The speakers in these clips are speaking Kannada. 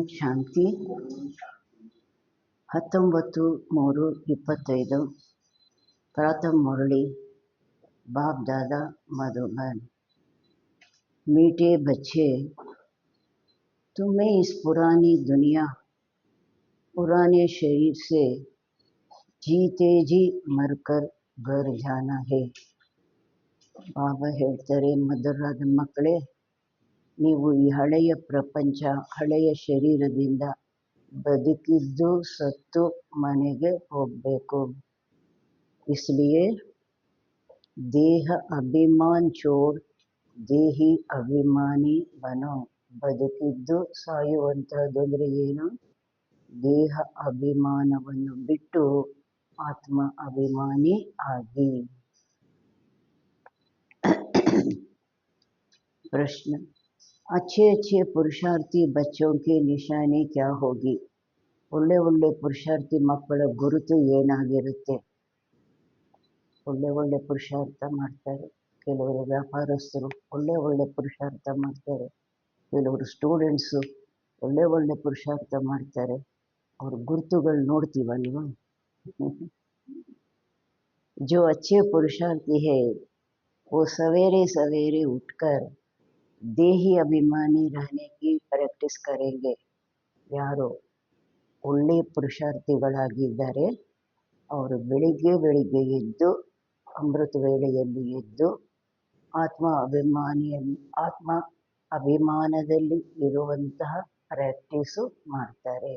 ಶಾಂತಿ 19/3/25 प्रातः मुरली बाप दादा मधुबन। मीठे बच्चे, तुम्हें इस पुरानी दुनिया पुराने शरीर से जीते जी मरकर घर जाना है। ಬಾಬಾ ಹೇಳ್ತಾರೆ, ಮಧುರಾದ ಮಕ್ಕಳೇ, ನೀವು ಈ ಹಳೆಯ ಪ್ರಪಂಚ ಹಳೆಯ ಶರೀರದಿಂದ ಬದುಕಿದ್ದು ಸತ್ತು ಮನೆಗೆ ಹೋಗಬೇಕು. इसलिए ದೇಹ ಅಭಿಮಾನ್ ಚೋಡ್ ದೇಹಿ ಅಭಿಮಾನಿ ಬನೋ. ಬದುಕಿದ್ದು ಸಾಯುವಂತಹದ್ದು ಅಂದರೆ ಏನು? ದೇಹ ಅಭಿಮಾನವನ್ನು ಬಿಟ್ಟು ಆತ್ಮ ಅಭಿಮಾನಿ ಆಗಿ. प्रश्न, अच्छे अच्छे पुरुषार्थी बच्चों की निशानी क्या होगी? ಒಳ್ಳೆ ಒಳ್ಳೆ ಪುರುಷಾರ್ಥಿ ಮಕ್ಕಳ ಗುರುತು ಏನಾಗಿರುತ್ತೆ? ಒಳ್ಳೆ ಒಳ್ಳೆ ಪುರುಷಾರ್ಥ ಮಾಡ್ತಾರೆ. ಕೆಲವರು ವ್ಯಾಪಾರಸ್ಥರು ಒಳ್ಳೆ ಒಳ್ಳೆ ಪುರುಷಾರ್ಥ ಮಾಡ್ತಾರೆ. ಕೆಲವರು ಸ್ಟೂಡೆಂಟ್ಸು ಒಳ್ಳೆ ಒಳ್ಳೆ ಪುರುಷಾರ್ಥ ಮಾಡ್ತಾರೆ. ಅವ್ರ ಗುರುತುಗಳು ನೋಡ್ತೀವಲ್ವ? जो अच्छे पुरुषार्थी है वो सवेरे सवेरे उठकर देही अभिमानी रहने की प्रैक्टिस करेंगे. ಯಾರು ಒಳ್ಳೆ ಪುರುಷಾರ್ಥಿಗಳಾಗಿದ್ದಾರೆ ಅವರು ಬೆಳಿಗ್ಗೆ ಬೆಳಿಗ್ಗೆ ಎದ್ದು ಅಮೃತ ವೇಳೆಯಲ್ಲಿ ಎದ್ದು ಆತ್ಮ ಅಭಿಮಾನದಲ್ಲಿ ಇರುವಂತಹ ಪ್ರಾಕ್ಟೀಸು ಮಾಡ್ತಾರೆ.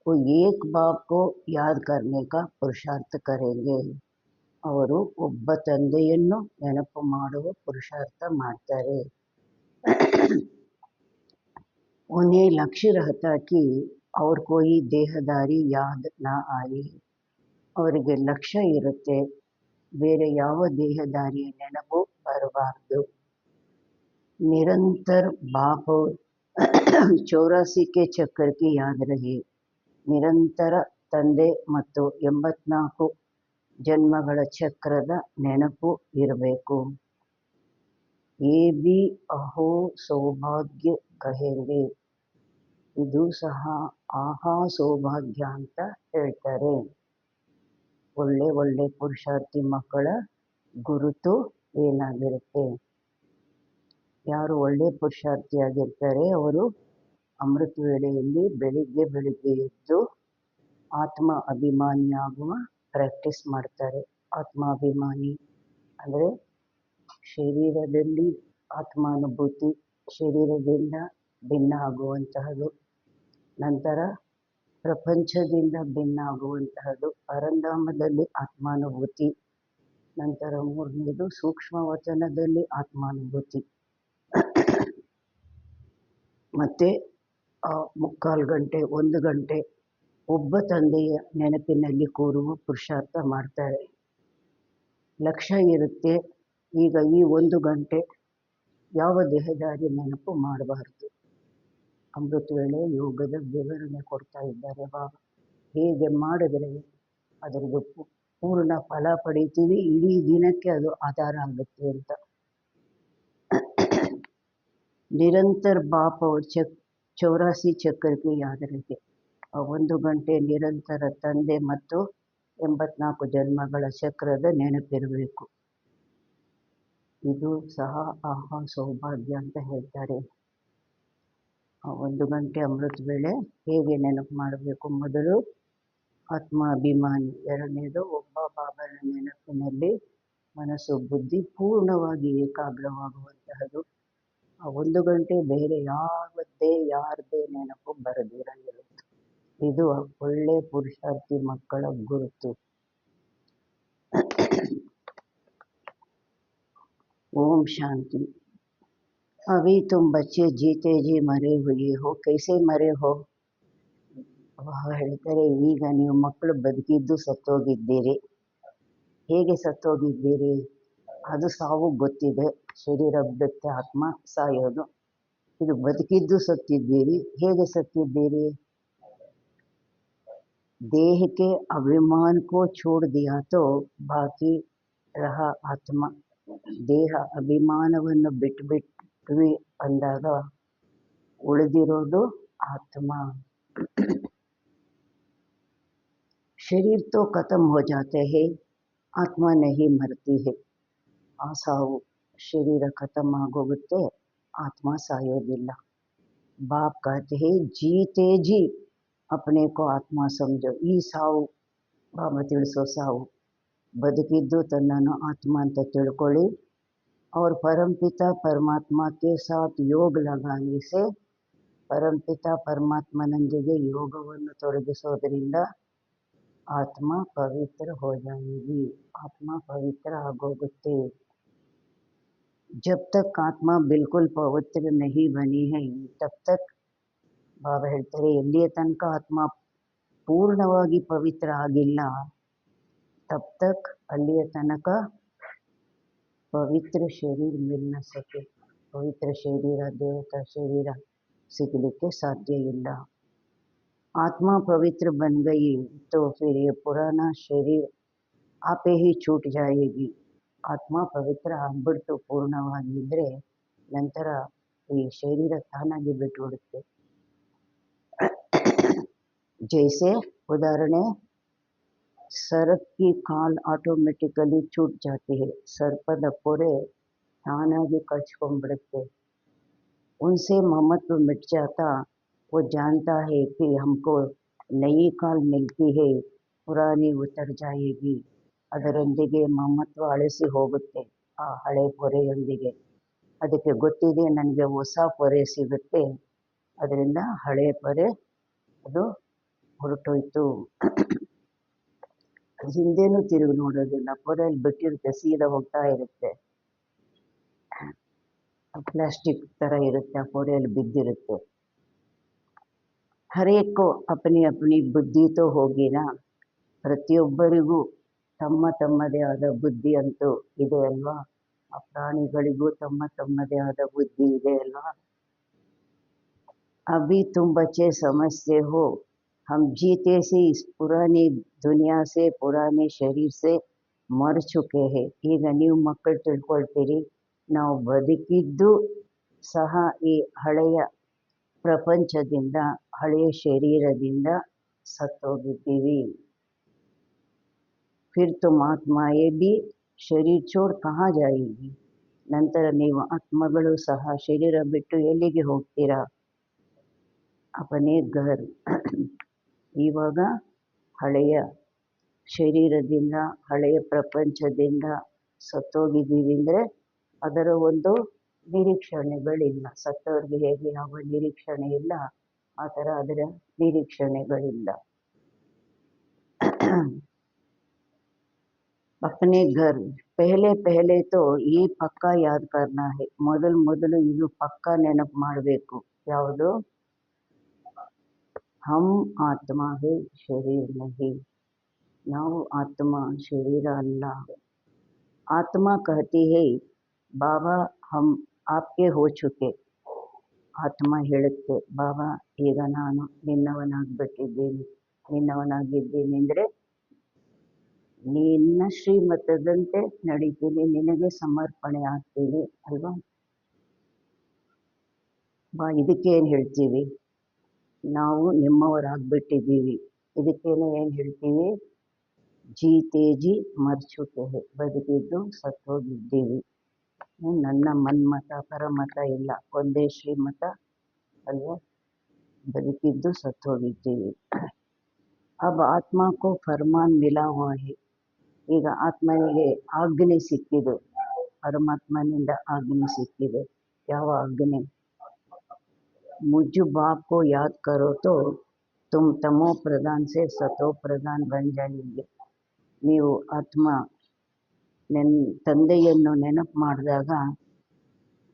वो एक बाप को याद करने का पुरुषार्थ करेंगे. ಅವರು ಒಬ್ಬ ತಂದೆಯನ್ನು ನೆನಪು ಮಾಡುವ ಪುರುಷಾರ್ಥ ಮಾಡ್ತಾರೆ. उन्हें लक्ष्य रहता कि और कोई देहदारी याद ना आए. ಅವರಿಗೆ ಲಕ್ಷ್ಯ ಇರುತ್ತೆ, ಬೇರೆ ಯಾವ ದೇಹದಾರಿಯ ನೆನಪು ಬರಬಾರ್ದು. ನಿರಂತರ ಬಾಪ 84 के चक्कर की याद रहे. ನಿರಂತರ ತಂದೆ ಮತ್ತು 84 ಜನ್ಮಗಳ ಚಕ್ರದ ನೆನಪು ಇರಬೇಕು. ಏ ಬಿ ಅಹೋ ಸೌಭಾಗ್ಯ ಕಹೆಂಗೆ. ಇದು ಸಹ ಆಹಾ ಸೌಭಾಗ್ಯ ಅಂತ ಹೇಳ್ತಾರೆ. ಒಳ್ಳೆ ಒಳ್ಳೆ ಪುರುಷಾರ್ಥಿ ಮಕ್ಕಳ ಗುರುತು ಏನಾಗಿರುತ್ತೆ? ಯಾರು ಒಳ್ಳೆ ಪುರುಷಾರ್ಥಿಯಾಗಿರ್ತಾರೆ ಅವರು ಅಮೃತ ವೇಳೆಯಲ್ಲಿ ಬೆಳಿಗ್ಗೆ ಬೆಳಿಗ್ಗೆ ಎದ್ದು ಆತ್ಮ ಅಭಿಮಾನಿಯಾಗುವ ಪ್ರಾಕ್ಟೀಸ್ ಮಾಡ್ತಾರೆ. ಆತ್ಮಾಭಿಮಾನಿ ಅಂದರೆ ಶರೀರದಲ್ಲಿ ಆತ್ಮಾನುಭೂತಿ, ಶರೀರದಿಂದ ಭಿನ್ನ ಆಗುವಂತಹದ್ದು, ನಂತರ ಪ್ರಪಂಚದಿಂದ ಭಿನ್ನ ಆಗುವಂತಹದ್ದು, ಪರಂಧಾಮದಲ್ಲಿ ಆತ್ಮಾನುಭೂತಿ, ನಂತರ ಮೂರನೇದು ಸೂಕ್ಷ್ಮ ವಚನದಲ್ಲಿ ಆತ್ಮಾನುಭೂತಿ. ಮತ್ತೆ 3/4 ಗಂಟೆ 1 ಗಂಟೆ ಒಬ್ಬ ತಂದೆಯ ನೆನಪಿನಲ್ಲಿ ಕೂರುವ ಪುರುಷಾರ್ಥ ಮಾಡ್ತಾರೆ. ಲಕ್ಷ್ಯ ಇರುತ್ತೆ, ಈಗ ಈ 1 ಗಂಟೆ ಯಾವ ದೇಹದಾರಿ ನೆನಪು ಮಾಡಬಾರ್ದು. ಅಮೃತ ವೇಳೆ ಯೋಗದ ವಿವರಣೆ ಕೊಡ್ತಾ ಇದ್ದಾರೆ ಬಾಬಾ. ಹೇಗೆ ಮಾಡಿದ್ರೆ ಅದರದ್ದು ಪೂರ್ಣ ಫಲ ಪಡಿತೀವಿ, ಇಡೀ ದಿನಕ್ಕೆ ಅದು ಆಧಾರ ಆಗುತ್ತೆ ಅಂತ. ನಿರಂತರ ಬಾಪ 84 ಚಕ್ರಕ್ಕೆ ಯಾದರಿಗೆ 1 ಗಂಟೆ ನಿರಂತರ ತಂದೆ ಮತ್ತು 84 ಜನ್ಮಗಳ ಚಕ್ರದ ನೆನಪಿರಬೇಕು. ಇದು ಸಹ ಆಹಾ ಸೌಭಾಗ್ಯ ಅಂತ ಹೇಳ್ತಾರೆ. 1 ಗಂಟೆ ಅಮೃತ ವೇಳೆ ಹೇಗೆ ನೆನಪು ಮಾಡಬೇಕು? ಮೊದಲು ಆತ್ಮಾಭಿಮಾನಿ, ಎರಡನೇದು ಒಬ್ಬ ಬಾಬನ ನೆನಪಿನಲ್ಲಿ ಮನಸ್ಸು ಬುದ್ಧಿ ಪೂರ್ಣವಾಗಿ ಏಕಾಗ್ರವಾಗುವಂತಹದ್ದು. 1 ಗಂಟೆ ಬೇರೆ ಯಾರದೇ ನೆನಪು ಬರದಿರಂಗಿರುತ್ತೆ. ಇದು ಒಳ್ಳೆ ಪುರುಷಾರ್ಥಿ ಮಕ್ಕಳ ಗುರುತು. ಓಂ ಶಾಂತಿ. अभी तुम बच्चे जीते जी मरे हुए हो, कैसे मरे हो? ಹೇಳ್ತಾರೆ, ಈಗ ನೀವು ಮಕ್ಕಳು ಬದುಕಿದ್ದು ಸತ್ತೋಗಿದ್ದೀರಿ. ಹೇಗೆ ಸತ್ತೋಗಿದ್ದೀರಿ? ಅದು ಸಾವು ಗೊತ್ತಿದೆ, ಶರೀರ ಬಿಡುತ್ತೆ, ಆತ್ಮ ಸಾಯೋದು. ಇದು ಬದುಕಿದ್ದು ಸತ್ತಿದ್ದೀರಿ. ಹೇಗೆ ಸತ್ತಿದ್ದೀರಿ? देह के अभिमान को छोड़ दिया तो बाकी रहा आत्मा. ದೇಹ ಅಭಿಮಾನವನ್ನು ಬಿಟ್ವಿ ಅಂದಾಗ उड़दिरोदु आत्मा। शरीर तो खत्म हो जाते हैं, आत्मा नहीं मरती है। ಆ ಸಾವು ಶರೀರ ಖತಮ್ ಆಗೋಗುತ್ತೆ, ಆತ್ಮ ಸಾಯೋದಿಲ್ಲ. ಬಾಪ್ कहते हैं जीते जी अपने को ಆತ್ಮ समझो. ಈ ಸಾವು ಬಾಬಾ ತಿಳಿಸೋ ಸಾವು, ಬದುಕಿದ್ದು ತನ್ನನ್ನು ಆತ್ಮ ಅಂತ ತಿಳ್ಕೊಳ್ಳಿ. और परमपिता परमात्मा के साथ योग लगाने से परमपिता परमात्मनೊಂದಿಗೆ ಯೋಗವನ್ನು ತೊಡಗಿಸೋದ್ರಿಂದ ಆತ್ಮ ಪವಿತ್ರ हो जाएगी, ಆತ್ಮ ಪವಿತ್ರ ಆಗೋಗುತ್ತೆ. जब तक आत्मा बिल्कुल पवित्र नहीं बनी है तब तक ಬಾಬಾ ಹೇಳ್ತಾರೆ, ಎಲ್ಲಿಯ ತನಕ ಆತ್ಮ ಪೂರ್ಣವಾಗಿ ಪವಿತ್ರ ಆಗಿಲ್ಲ तब तक ಅಲ್ಲಿಯ ತನಕ ಪವಿತ್ರ ಶರೀರ ಮಿಲ್ ನ ಸಕೆ, ಪವಿತ್ರ ಶರೀರ ದೇವತಾ ಶರೀರ ಸಿಗಲಿಕ್ಕೆ ಸಾಧ್ಯ ಇಲ್ಲ. आत्मा पवित्र बन गई तो फिर ये पुराना शरीर आपे ही छूट जाएगी. ಆತ್ಮ ಪವಿತ್ರ ಆಗ್ಬಿಡ್ತು ಪೂರ್ಣವಾಗಿದ್ರೆ ನಂತರ ಈ ಶರೀರ ತಾನಾಗಿ ಬಿಟ್ಟುಬಿಡುತ್ತೆ. जैसे उदाहरण सर्प की खाल ऑटोमेटिकली छूट जाती है, सर्पದ ಪೊರೆ ತಾನಾಗಿ ಕಚ್ಕೊಂಡ್ಬಿಡುತ್ತೆ. उनसे ममत्व मिट जाता, वो जानता है कि हमको नई खाल मिलती है, पुरानी उतर जाएगी. ಅದರೊಂದಿಗೆ ಮಮತ್ವ ಅಳಿಸಿ ಹೋಗುತ್ತೆ, ಆ ಹಳೆ ಪೊರೆಯೊಂದಿಗೆ. ಅದಕ್ಕೆ ಗೊತ್ತಿದೆ ನನಗೆ ಹೊಸ ಪೊರೆ ಸಿಗುತ್ತೆ, ಅದರಿಂದ ಹಳೆ ಪೊರೆ ಅದು ಹೊರಟೋಯ್ತು. ಹಿಂದೆನೂ ತಿರುಗಿ ನೋಡೋದಿಲ್ಲ, ಪೊರೆಯಲ್ಲಿ ಬಿಟ್ಟಿರುತ್ತೆ, ಸೀದಾ ಹೋಗ್ತಾ ಇರುತ್ತೆ. ಪ್ಲಾಸ್ಟಿಕ್ ತರ ಇರುತ್ತೆ, ಆ ಪೊರೆಯಲ್ಲಿ ಬಿದ್ದಿರುತ್ತೆ. ಹರೇಕು ಅಪನಿ ಅಪನಿ ಬುದ್ಧಿ ತೋ ಹೋಗಿನ, ಪ್ರತಿಯೊಬ್ಬರಿಗೂ ತಮ್ಮ ತಮ್ಮದೇ ಆದ ಬುದ್ಧಿ ಅಂತೂ ಇದೆ ಅಲ್ವಾ. ಆ ಪ್ರಾಣಿಗಳಿಗೂ ತಮ್ಮ ತಮ್ಮದೇ ಆದ ಬುದ್ಧಿ ಇದೆ ಅಲ್ವಾ. अभी तुम बच्चे समझते हो हम जीते से इस पुरानी दुनिया से पुराने शरीर से मर चुके हैं. ಈಗ ನೀವು ಮಕ್ಕಳು ತಿಳ್ಕೊಳ್ತೀರಿ, ನಾವು ಬದುಕಿದ್ದು ಸಹ ಈ ಹಳೆಯ ಪ್ರಪಂಚದಿಂದ, ಹಳೆಯ ಶರೀರದಿಂದ ಸತ್ತೋಗಿದ್ದೀವಿ. फिर तुम आत्माएं भी शरीर छोड़ कहाँ जाएगी. ನಂತರ ನೀವು ಆತ್ಮಗಳು ಸಹ ಶರೀರ ಬಿಟ್ಟು ಎಲ್ಲಿಗೆ ಹೋಗ್ತೀರಾ. ಅಪನೇ ಘರ್. ಇವಾಗ ಹಳೆಯ ಶರೀರದಿಂದ, ಹಳೆಯ ಪ್ರಪಂಚದಿಂದ ಸತ್ತೋಗಿದ್ದೀವಿ ಅಂದರೆ ಅದರ ಒಂದು ನಿರೀಕ್ಷಣೆಗಳಿಲ್ಲ. ಸತ್ತವರಿಗೆ ಹೇಗೆ ಯಾವ ನಿರೀಕ್ಷಣೆ ಇಲ್ಲ, ಆ ಥರ ಅದರ ನಿರೀಕ್ಷಣೆಗಳಿಲ್ಲ. अपने घर पहले पहले तो ये पक्का याद करना है. ಮೊದಲು ಇದು ಪಕ್ಕಾ ನೆನಪು ಮಾಡಬೇಕು. ಯಾವುದು? हम आत्मा है शरीर नहीं. ನಾವು ಆತ್ಮ, ಶರೀರ ಅಲ್ಲ. आत्मा कहती है बाबा हम आपके हो चुके. ಆತ್ಮ ಹೇಳುತ್ತೆ, ಬಾಬಾ ಈಗ ನಾನು ನಿನ್ನವನಾಗ್ಬಿಟ್ಟಿದ್ದೀನಿ. ನಿನ್ನವನಾಗಿದ್ದೀನಿ ಅಂದರೆ ನಿನ್ನ ಶ್ರೀಮತದಂತೆ ನಡೀತೀನಿ, ನಿನಗೆ ಸಮರ್ಪಣೆ ಆಗ್ತೀನಿ ಅಲ್ವಾ. ಇದಕ್ಕೇನು ಹೇಳ್ತೀವಿ, ನಾವು ನಿಮ್ಮವರಾಗ್ಬಿಟ್ಟಿದ್ದೀವಿ. ಇದಕ್ಕೇನು ಏನು ಹೇಳ್ತೀವಿ, ಜೀತೇಜಿ ಮರ್ಚುಕೆ, ಬದುಕಿದ್ದು ಸತ್ತೋಗಿದ್ದೀವಿ. ನನ್ನ ಮನ್ಮತ ಪರಮತ ಇಲ್ಲ, ಒಂದೇ ಶ್ರೀಮತ ಅಲ್ವಾ. ಬದುಕಿದ್ದು ಸತ್ತೋಗಿದ್ದೀವಿ. अब आत्मा को फरमान मिला हुआ है. ಈಗ ಆತ್ಮನಿಗೆ ಆಜ್ಞೆ ಸಿಕ್ಕಿದೆ, ಪರಮಾತ್ಮನಿಂದ ಆಜ್ಞೆ ಸಿಕ್ಕಿದೆ. ಯಾವ ಆಜ್ಞೆ? ಮುझ ಬಾಪ್ ಕೋ ಯಾದ್ ಕರೋ ತೋ ತುಮ್ ತಮೋ ಪ್ರಧಾನ್ ಸೆ ಸತೋ ಪ್ರಧಾನ್ ಬನ್ ಜಾಯೇಂಗೆ. ನೀವು ಆತ್ಮ ತಂದೆಯನ್ನು ನೆನಪು ಮಾಡಿದಾಗ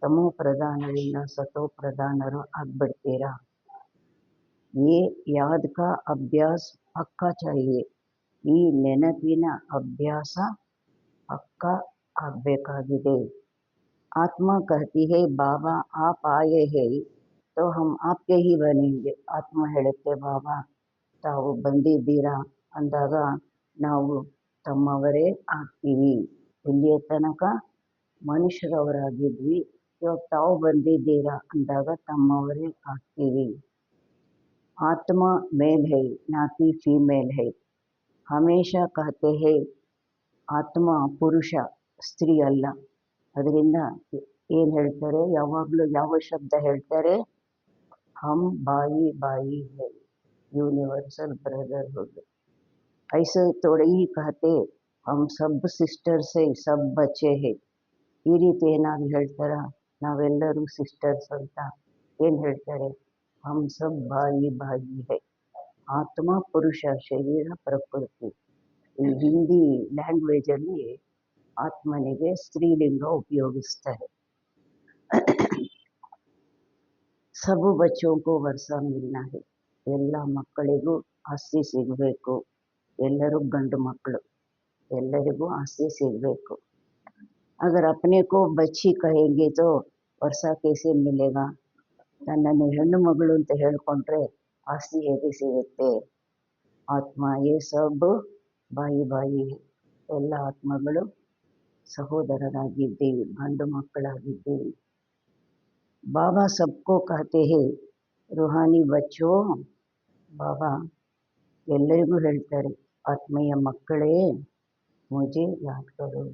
ತಮೋ ಪ್ರಧಾನರಿಂದ ಸತೋ ಪ್ರಧಾನರು ಆಗ್ಬಿಡ್ತೀರಾ. ये याद का अभ्यास पक्का चाहिए. ಈ ನೆನಪಿನ ಅಭ್ಯಾಸ ಪಕ್ಕ ಆಗಬೇಕಾಗಿದೆ. ಆತ್ಮ कहती है बाबा आप आए हैं तो हम आपके ही बनेंगे. ಆತ್ಮ ಹೇಳುತ್ತೆ, ಬಾಬಾ ತಾವು ಬಂದಿದ್ದೀರಾ ಅಂದಾಗ ನಾವು ತಮ್ಮವರೇ ಆಗ್ತೀವಿ. ಇಲ್ಲಿಯ ತನಕ ಮನುಷ್ಯರವರಾಗಿದ್ವಿ, ಇವಾಗ ತಾವು ಬಂದಿದ್ದೀರಾ ಅಂದಾಗ ತಮ್ಮವರೇ ಆಗ್ತೀವಿ. ಆತ್ಮ ಮೇಲ್ है ना कि फीमेल है. ಹಮೇಶಾ कहते हैं ಆತ್ಮ ಪುರುಷ ಸ್ತ್ರೀ ಅಲ್ಲ. ಅದರಿಂದ ಏನು ಹೇಳ್ತಾರೆ, ಯಾವಾಗಲೂ ಯಾವ ಶಬ್ದ ಹೇಳ್ತಾರೆ, हम भाई भाई है, यूनिवर्सल ब्रदरहुड. ऐसे थोड़े ही कहते हम सब ಸಿಸ್ಟರ್ಸ್ है, सब बच्चे है. ಈ ರೀತಿ ಏನಾದ್ರು ಹೇಳ್ತಾರ, ನಾವೆಲ್ಲರೂ ಸಿಸ್ಟರ್ಸ್ ಅಂತ ಏನು ಹೇಳ್ತಾರೆ, हम सब भाई भाई है. ಆತ್ಮ ಪುರುಷ ಶರೀರ ಪ್ರಕೃತಿ. ಈ ಹಿಂದಿ ಲ್ಯಾಂಗ್ವೇಜಲ್ಲಿ ಆತ್ಮನಿಗೆ ಸ್ತ್ರೀಲಿಂಗ ಉಪಯೋಗಿಸ್ತಾರೆ. ಸಬು ಬಚ್ಚೋಂಕೋ ವರ್ಷ ಮಿಲ್ನಾ ಹೈ. ಎಲ್ಲ ಮಕ್ಕಳಿಗೂ ಆಸ್ತಿ ಸಿಗಬೇಕು. ಎಲ್ಲರೂ ಗಂಡು ಮಕ್ಕಳು, ಎಲ್ಲರಿಗೂ ಆಸ್ತಿ ಸಿಗಬೇಕು. अगर अपने को बच्ची कहेंगे तो ವರ್ಷ कैसे मिलेगा. ನನ್ನನ್ನು ಹೆಣ್ಣು ಮಗಳು ಅಂತ ಹೇಳ್ಕೊಂಡ್ರೆ ಆಸ್ತಿ ಹೇಗೆ ಸಿಗುತ್ತೆ. ಆತ್ಮ ಏ ಸಬ್ ಬಾಯಿ ಬಾಯಿ, ಎಲ್ಲ ಆತ್ಮಗಳು ಸಹೋದರರಾಗಿದ್ದೀವಿ, ಗಂಡು ಮಕ್ಕಳಾಗಿದ್ದೀವಿ. ಬಾಬಾ ಸಬ್ಕೋ कहते हैं ರೂಹಾನಿ ಬಚ್ಚೋ. ಬಾಬಾ ಎಲ್ಲರಿಗೂ ಹೇಳ್ತಾರೆ, ಆತ್ಮೀಯ ಮಕ್ಕಳೇ ಮುಜೆ ಯಾದ್ ಕರೋ.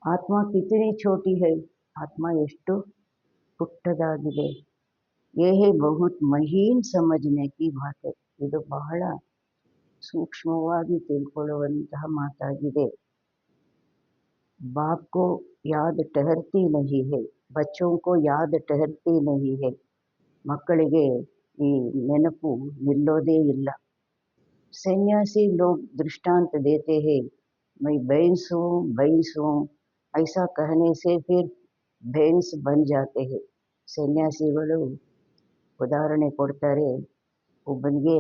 ಆತ್ಮ ಕಿತನಿ ಛೋಟಿ है. ಆತ್ಮ ಎಷ್ಟು ಪುಟ್ಟದಾಗಿದೆ. ಯೇ ಹೈ ಬಹುತ್ ಮಹೀನ್ ಸಮಜ್ನೆ ಕಿ ಬಾತ್ है. ಇದು ಬಹಳ ಸೂಕ್ಷ್ಮವಾಗಿ ತಿಳ್ಕೊಳ್ಳುವಂತಹ ಮಾತಾಗಿದೆ. बाप को याद ठहरती नहीं है, बच्चों को याद ठहरती नहीं है. ಮಕ್ಕಳಿಗೆ ಈ ನೆನಪು ನಿಲ್ಲೋದೇ ಇಲ್ಲ. सन्यासी लोग दृष्टांत देते हैं, मैं भैंस हूँ, ऐसा कहने से फिर भैंस बन जाते हैं. ಸನ್ಯಾಸಿಗಳು ಉದಾಹರಣೆ ಕೊಡ್ತಾರೆ, ಒಬ್ಬನಿಗೆ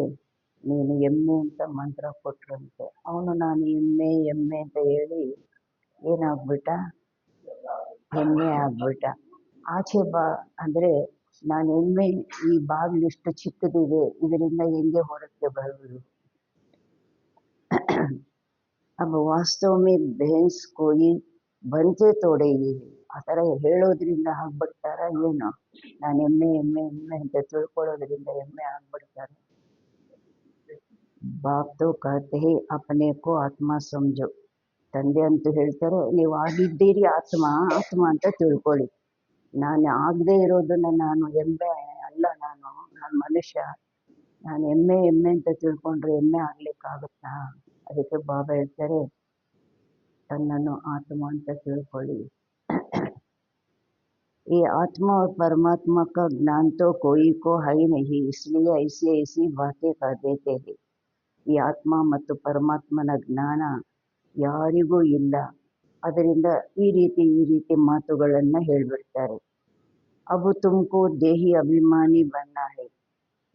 ನೀನು ಎಮ್ಮೆ ಅಂತ ಮಂತ್ರ ಕೊಟ್ರಂತೆ, ಅವನು ನಾನು ಎಮ್ಮೆ ಎಮ್ಮೆ ಅಂತ ಹೇಳಿ ಏನಾಗ್ಬಿಟ್ಟ, ಎಮ್ಮೆ ಆಗ್ಬಿಟ್ಟ. ಆಚೆ ಬಾ ಅಂದರೆ ನಾನು ಎಮ್ಮೆ, ಈ ಬಾಗಿಲಿಷ್ಟು ಚಿಕ್ಕದಿದೆ, ಇದರಿಂದ ಹೆಂಗೆ ಹೊರಕ್ಕೆ ಬರುವುದು. अब वास्तव में भैंस कोई बनते तोड़े ही. ಆ ಥರ ಹೇಳೋದ್ರಿಂದ ಆಗ್ಬಿಡ್ತಾರ ಏನು, ನಾನು ಎಮ್ಮೆ ಎಮ್ಮೆ ಎಮ್ಮೆ ಅಂತ ತಿಳ್ಕೊಳ್ಳೋದ್ರಿಂದ ಎಮ್ಮೆ ಆಗ್ಬಿಡ್ತಾರೆ. ಬಾಪ್ ತೋ ಕಹತೆ ಹೈ ಅಪ್ನೆ ಕೋ ಆತ್ಮ ಸಮझो. ತಂದೆ ಅಂತೂ ಹೇಳ್ತಾರೆ, ನೀವು ಆಗಿದ್ದೀರಿ ಆತ್ಮ, ಆತ್ಮ ಅಂತ ತಿಳ್ಕೊಳ್ಳಿ. ನಾನು ಆಗದೆ ಇರೋದನ್ನ ನಾನು ಎಮ್ಮೆ ಅಲ್ಲ, ನಾನು ಮನುಷ್ಯ, ನಾನು ಎಮ್ಮೆ ಎಮ್ಮೆ ಅಂತ ತಿಳ್ಕೊಂಡ್ರೆ ಎಮ್ಮೆ ಆಗ್ಲಿಕ್ಕಾಗುತ್ತಾ. ಅದಕ್ಕೆ ಬಾಬಾ ಹೇಳ್ತಾರೆ, ತನ್ನನ್ನು ಆತ್ಮ ಅಂತ ತಿಳ್ಕೊಳ್ಳಿ. ये आत्मा और परमात्मा का ज्ञान तो कोई को है ही नहीं, इसलिए ऐसी ऐसी बातें कर देते हैं. ಈ ಆತ್ಮ ಮತ್ತು ಪರಮಾತ್ಮನ ಜ್ಞಾನ ಯಾರಿಗೂ ಇಲ್ಲ, ಅದರಿಂದ ಈ ರೀತಿ ಮಾತುಗಳನ್ನು ಹೇಳ್ಬಿಡ್ತಾರೆ. अब तुमको देही अभिमानी बनना है,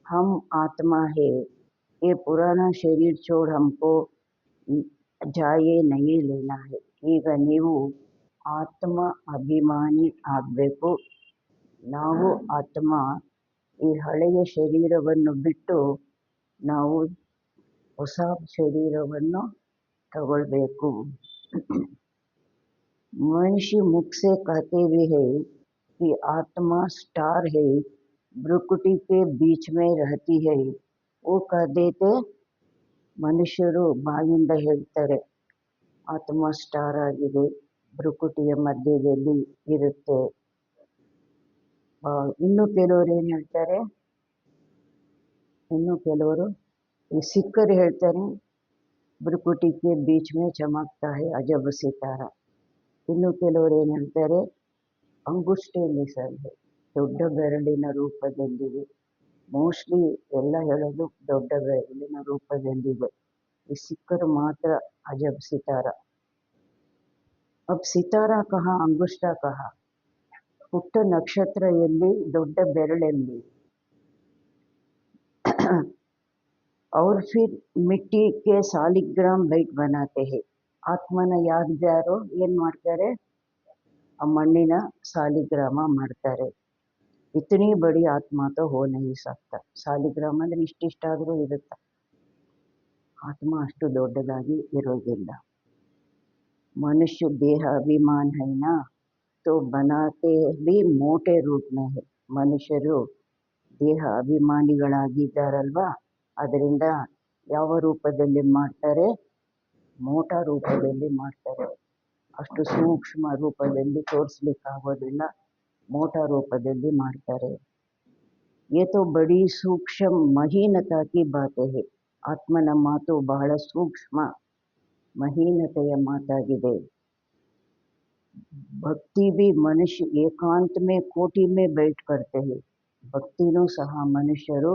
हम आत्मा है, ये पुराना शरीर छोड़ हमको जाए नहीं लेना है. ಈಗ ನೀವು ಆತ್ಮ ಅಭಿಮಾನಿ ಆಗಬೇಕು. ನಾವು ಆತ್ಮ, ಈ ಹಳೆಯ ಶರೀರವನ್ನು ಬಿಟ್ಟು ನಾವು ಹೊಸ ಶರೀರವನ್ನು ತಗೊಳ್ಬೇಕು. मनुष्य मुख से कहते भी है कि आत्मा स्टार है, भ्रुकुटी के बीच में रहती है. वो कह देते, ಮನುಷ್ಯರು ಬಾಯಿಂದ ಹೇಳ್ತಾರೆ ಆತ್ಮ ಸ್ಟಾರ್ ಆಗಿದೆ, ಭ್ರುಕುಟಿಯ ಮಧ್ಯದಲ್ಲಿ ಇರುತ್ತೆ. ಇನ್ನು ಕೆಲವರು ಏನು ಹೇಳ್ತಾರೆ, ಇನ್ನು ಕೆಲವರು ಈ ಸಿಕ್ಕರು ಹೇಳ್ತಾರೆ, ಭ್ರುಕುಟಿಗೆ ಬೀಚ್ ಮೇ ಚಮಕ್ತಾ ಹೈ ಅಜಬ್ ಸಿತಾರ. ಇನ್ನು ಕೆಲವರು ಏನು ಹೇಳ್ತಾರೆ, ಅಂಗುಷ್ಟೇ ಮಿಸಲ್ ಹೈ, ದೊಡ್ಡ ಬೆರಳಿನ ರೂಪದಲ್ಲಿದೆ. ಮೋಸ್ಟ್ಲಿ ಎಲ್ಲ ಹೇಳೋದು ದೊಡ್ಡ ಬೆರಳಿನ ರೂಪದಲ್ಲಿದೆ. ಈ ಸಿಕ್ಕರು ಮಾತ್ರ ಅಜಬ್ ಸಿತಾರ. ಅಬ್ ಸಿತಾರ ಕಹ, ಅಂಗುಷ್ಟ ಕಹ. ಪುಟ್ಟ ನಕ್ಷತ್ರ ಎಲ್ಲಿ, ದೊಡ್ಡ ಬೆರಳಲ್ಲಿ. और फिर मिट्टी के सालिग्राम बैठ बनाते हैं. ಆತ್ಮನ ಯಾರು ಏನು ಮಾಡ್ತಾರೆ, ಆ ಮಣ್ಣಿನ ಸಾಲಿಗ್ರಾಮ ಮಾಡ್ತಾರೆ. ಇತನಿ ಬಡಿ ಆತ್ಮ ತೋ ಹೋ ನಹೀ ಸಕ್ತಾ. ಸಾಲಿಗ್ರಾಮ ಅಂದರೆ ಇಷ್ಟಿಷ್ಟಾದರೂ ಇರುತ್ತೆ, ಆತ್ಮ ಅಷ್ಟು ದೊಡ್ಡದಾಗಿ ಇರೋದಿಲ್ಲ. ಮನುಷ್ಯ ದೇಹ ಅಭಿಮಾನ ಹೈನಾ, तो बनाते भी मोटे रूप में है. ಮನುಷ್ಯರು ದೇಹ ಅಭಿಮಾನಿಗಳಾಗಿದ್ದಾರಲ್ವಾ, ಅದರಿಂದ ಯಾವ ರೂಪದಲ್ಲಿ ಮಾಡ್ತಾರೆ? ಮೋಟ ರೂಪದಲ್ಲಿ ಮಾಡ್ತಾರೆ. ಅಷ್ಟು ಸೂಕ್ಷ್ಮ ರೂಪದಲ್ಲಿ ತೋರಿಸ್ಲಿಕ್ಕಾಗೋದಿಲ್ಲ, ಮೋಟ ರೂಪದಲ್ಲಿ ಮಾಡ್ತಾರೆ. ये तो बड़ी सूक्ष्म महीनता की बातें है. ಆತ್ಮನ ಮಾತು ಬಹಳ ಸೂಕ್ಷ್ಮ ಮಹೀನತೆಯ ಮಾತಾಗಿದೆ. ಭಕ್ತಿ भी ಮನುಷ್ಯ ಏಕಾಂತ में कोटि में बैठ करते हैं. ಭಕ್ತಿನೂ ಸಹ ಮನುಷ್ಯರು